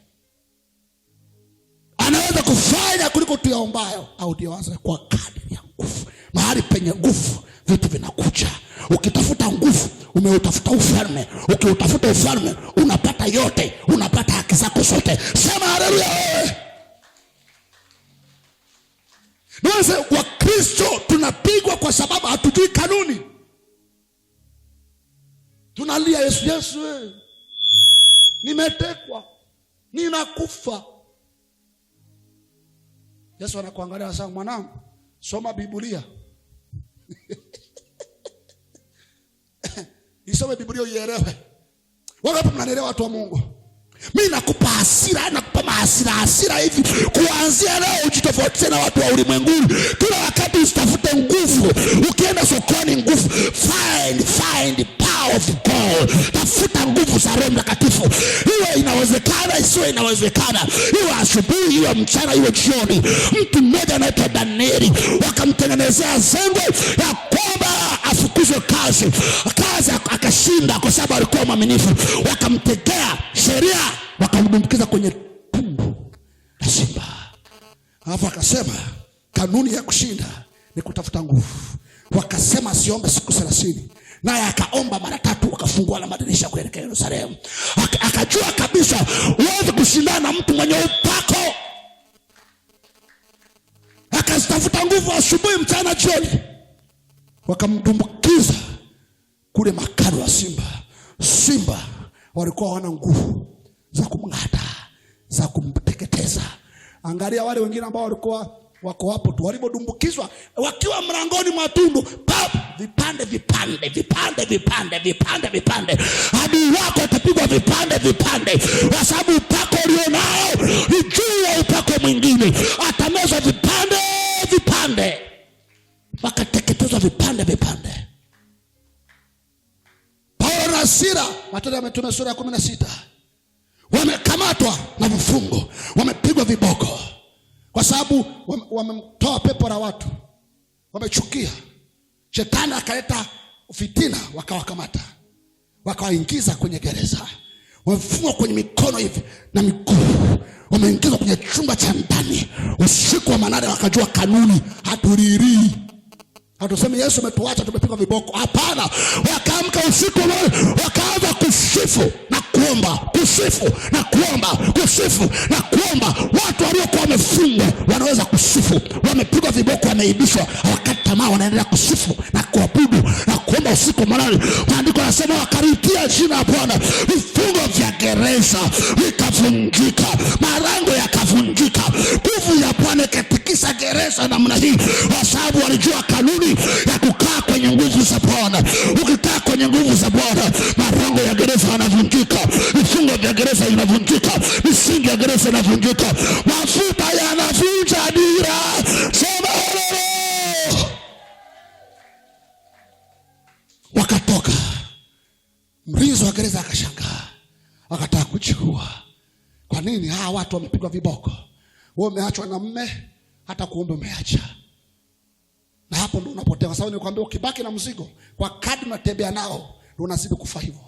Anaweza kufanya kuliko tuyaombayo au tuyawaza kwa kadri ya nguvu. Mahali penye nguvu vitu vinakuja. Ukitafuta nguvu, umeutafuta ufalme. Ukiutafuta ufalme, unapata yote, unapata haki zako zote. Sema haleluya wewe. Ndio wa Kristo tunapigwa kwa sababu hatujui kanuni. Tunalia Yesu, Yesu wewe, nimetekwa, ninakufa. Yesu anakuangalia anasema, mwanangu, soma Biblia. Isome Biblia uielewe. Wangapi mnaelewa watu wa Mungu? Mimi nakupa hasira, nakupa hasira hivi. Kuanzia leo ujitofautishe na watu wa ulimwenguni. Kila wakati usitafute nguvu. Ukienda sokoni nguvu. Find the power of God. Tafuta nguvu za Roho Mtakatifu. Iwe inawezekana, isiwe inawezekana. Iwe asubuhi, iwe mchana, iwe jioni. Mtu mmoja anaitwa Danieli, wakamtengenezea zengo ya kwamba afukuzwe kazi akashinda kwa sababu alikuwa mwaminifu. Wakamtegea sheria, wakamdumbukiza kwenye tundu la simba. Alafu akasema kanuni ya kushinda ni kutafuta nguvu. Wakasema siombe siku 30. Naye akaomba mara 3, akafungua la madirisha kuelekea Yerusalemu. Akajua kabisa huwezi kushindana na mtu mwenye upako. Akazitafuta nguvu asubuhi, mchana, jioni. Wakamdumbukiza kule makali wa simba. Simba walikuwa hawana nguvu za kumng'ata, za kumteketeza. Angalia wale wengine ambao walikuwa wako hapo tu, walipodumbukizwa wakiwa mlangoni mwa tundu, vipande. Adui wako atapigwa vipande, kwa sababu upako ulionao ni juu ya upako mwingine. Atamezwa vipande. Wakateketezwa vipande. Paulo na Sila, Matendo ya Mitume sura ya 16, wamekamatwa na vifungo, wamepigwa viboko kwa sababu wamemtoa pepo la watu, wamechukia. Shetani akaleta fitina, wakawakamata, wakawaingiza kwenye gereza, wamefungwa kwenye mikono hivi na miguu, wameingizwa kwenye chumba cha ndani. Usiku wa manane wakajua kanuni, hatulirii. Hatusemi Yesu ametuacha tumepigwa viboko. Hapana. Wakaamka usiku wakaanza kusifu na kuomba, kusifu na kuomba. Watu waliokuwa wamefungwa wanaweza kusifu. Wamepigwa viboko, wameibishwa, wakati tamaa, wanaendelea kusifu na kuabudu na kuomba usiku manane. Maandiko yanasema wakaritia jina la Bwana, vifungo vya gereza vikavunjika, malango yakavunjika. Nguvu ya Bwana ikatikisa gereza namna hii, kwa sababu walijua kanuni ya kukaa kwenye nguvu za Bwana. Ukikaa kwenye nguvu za Bwana, malango ya gereza yanavunjika, vifungo vya gereza vinavunjika, misingi ya gereza inavunjika, mafuta yanavunja dira. Sema haleluya. Wakatoka. Mlinzi wa gereza akashangaa, akataka kujiua. Kwa nini hawa watu wamepigwa viboko? Wewe umeachwa na mume, hata kuomba umeacha. Na hapo ndo unapotea, kwa sababu nikwambia ukibaki na mzigo, kwa kadri unatembea nao ndo unazidi kufa hivyo.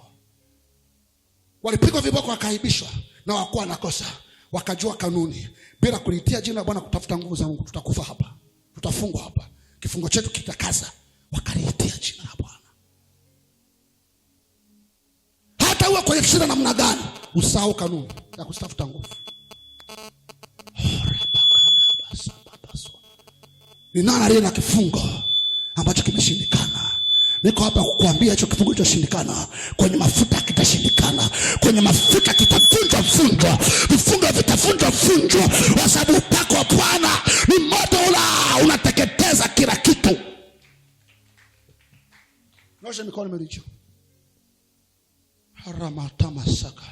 Walipigwa viboko, wakaibishwa na wakuwa na kosa. Wakajua kanuni, bila kulitia jina la Bwana, kutafuta nguvu za Mungu, tutakufa hapa, tutafungwa hapa, kifungo chetu kitakaza. Wakaliitia jina la Bwana. Hata uwe kwenye shida namna gani, usahau kanuni ya kutafuta nguvu. Ni nani aliye na kifungo ambacho kimeshindikana? Niko hapa kukuambia hicho kifungo kilichoshindikana kwenye mafuta kitashindikana. Kwenye mafuta kitavunjwa. Vifungo vitavunjwa, kwa sababu upako wa Bwana ni moto unateketeza Nyosha mikono milicho. Haramata masaka.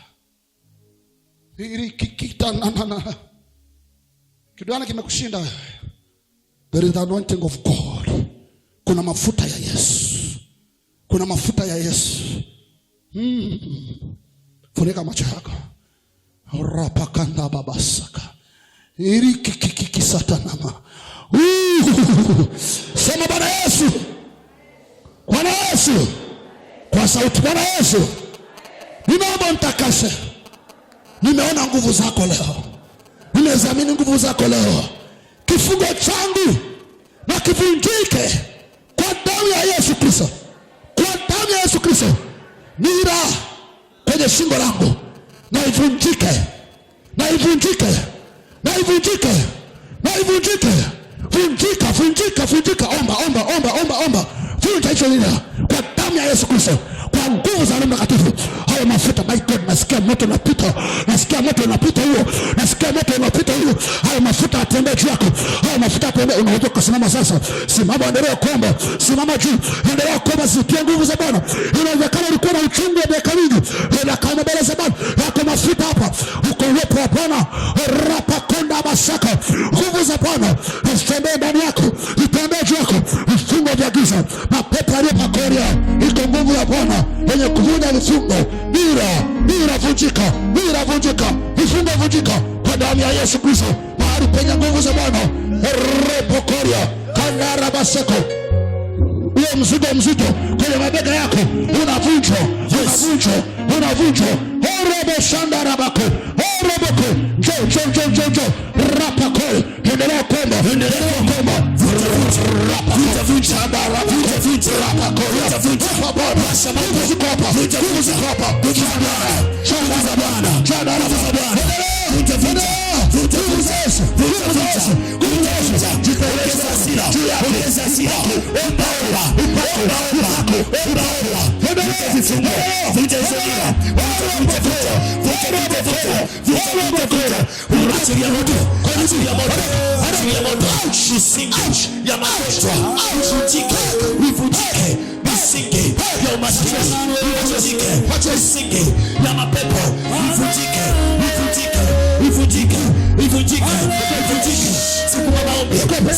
Kikita na. Kiduana kimekushinda wewe. There is the anointing of God. Kuna mafuta ya Yesu. Kuna mafuta ya Yesu. Funika macho yako. Rapakanda babasaka. Satanama. Sema Bwana Yesu. Bwana Yesu. Kwa sauti, Bwana Yesu. Ninaomba mtakase. Nimeona nguvu zako leo. Nimezamini nguvu zako leo. Kifungo changu na kivunjike kwa damu ya Yesu Kristo. Kwa damu ya Yesu Kristo. Nira kwenye shingo langu na ivunjike. Na ivunjike. Na ivunjike. Na ivunjike. Vunjika, vunjika, vunjika. Omba, omba, omba, omba, omba. Vunja hicho nira kwa damu ya Yesu Kristo. Kwa nguvu za Roho Mtakatifu. Hayo mafuta, my God, nasikia moto unapita. Nasikia moto unapita huo. Nasikia moto unapita huo. Hayo mafuta yatembee juu yako. Hayo mafuta yatembee. Unaweza kusimama sasa. Simama, endelea kuomba. Simama juu. Endelea kuomba, zitie nguvu za Bwana. Inawezekana ulikuwa na uchungu wa miaka mingi. Nenda kama mbele za Bwana. Yako mafuta hapa. Uko uwepo wa Bwana. Rapakonda masaka. Nguvu za Bwana zitembee ndani yako. Zitembee juu yako. Vifungo vya giza. Mapepo yaliyopakoria. Iko nguvu ya Bwana yenye kuvunja vifungo. Nira vunjika. Nira vunjika. Vifungo vunjika kwa damu ya Yesu Kristo. Mahali penye nguvu za Bwana. Repokoria. Kanara baseko. Uwe mzigo mzito kwenye mabega yako. Unavunjwa. Unavunjwa. Unavunjwa. Orobo shanda rabako. Oroboko. Jo. Rapako. Endelea kuomba. Endelea kuomba. Vuta vuta habara. Vuta vuta rapako. Vuta vuta habara. Nguvu ziko hapa. Nguvu ziko hapa. Nguvu za Bwana. Shamba za Bwana. Shamba za Bwana. Vuta vuta. Vuta vuta. Vuta vuta. Vuta vuta. Ongeza hasira. Ongeza hasira. Omba. Vuta vifungo. Vuta hasira. Vuta vuta. Achilia moto. Achilia moto. Achilia moto. Misingi ya magonjwa ivunjike. Ivunjike. Misingi ya umaskini ivunjike. Misingi ya mapepo ivunjike. Ivunjike. Ivunjike. Ivunjike. Ivunjike. Siku ya maombi. Siku ya maombi.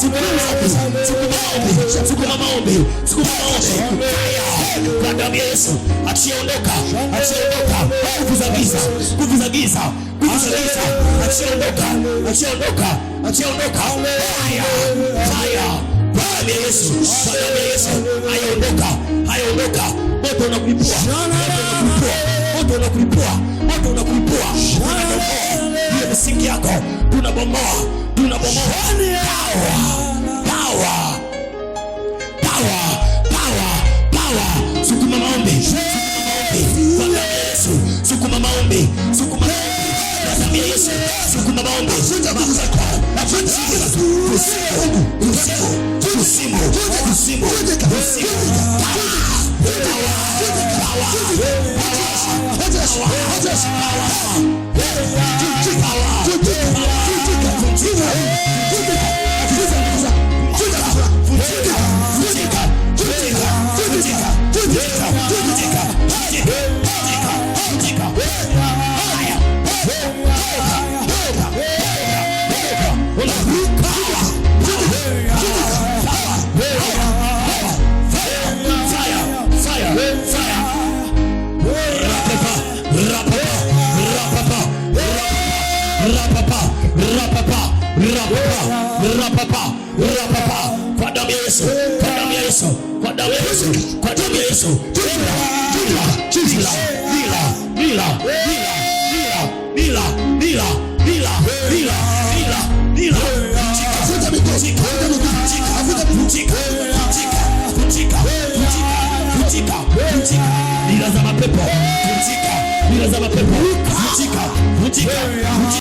Siku ya maombi. Siku ya maombi. Siku ya maombi. Siku ya maombi. Kwa damu ya Yesu. Achiondoka. Achiondoka. Nguvu za giza. Nguvu za giza. Nguvu za giza. Achiondoka. Achiondoka. Achiondoka. Haya. Haya. Kwa damu ya Yesu. Kwa damu ya Yesu. Hayaondoka. Hayaondoka. Moto unakulipua. Moto unakulipua. Moto unakulipua. Unabomoa. Hiyo misingi yako. Tunabomoa. Tunabomoa. Power. Power. Power. Power. Power. Sukuma maombi. Sukuma maombi. Kwa damu ya Yesu. Sukuma maombi. Sukuma maombi. Kwa damu ya Yesu. Sukuma maombi. Rapapa. Kwa damu ya Yesu. Kwa damu ya Yesu. Kwa damu ya Yesu. Kwa damu ya Yesu. Nira za mapepo. Nira za mapepo.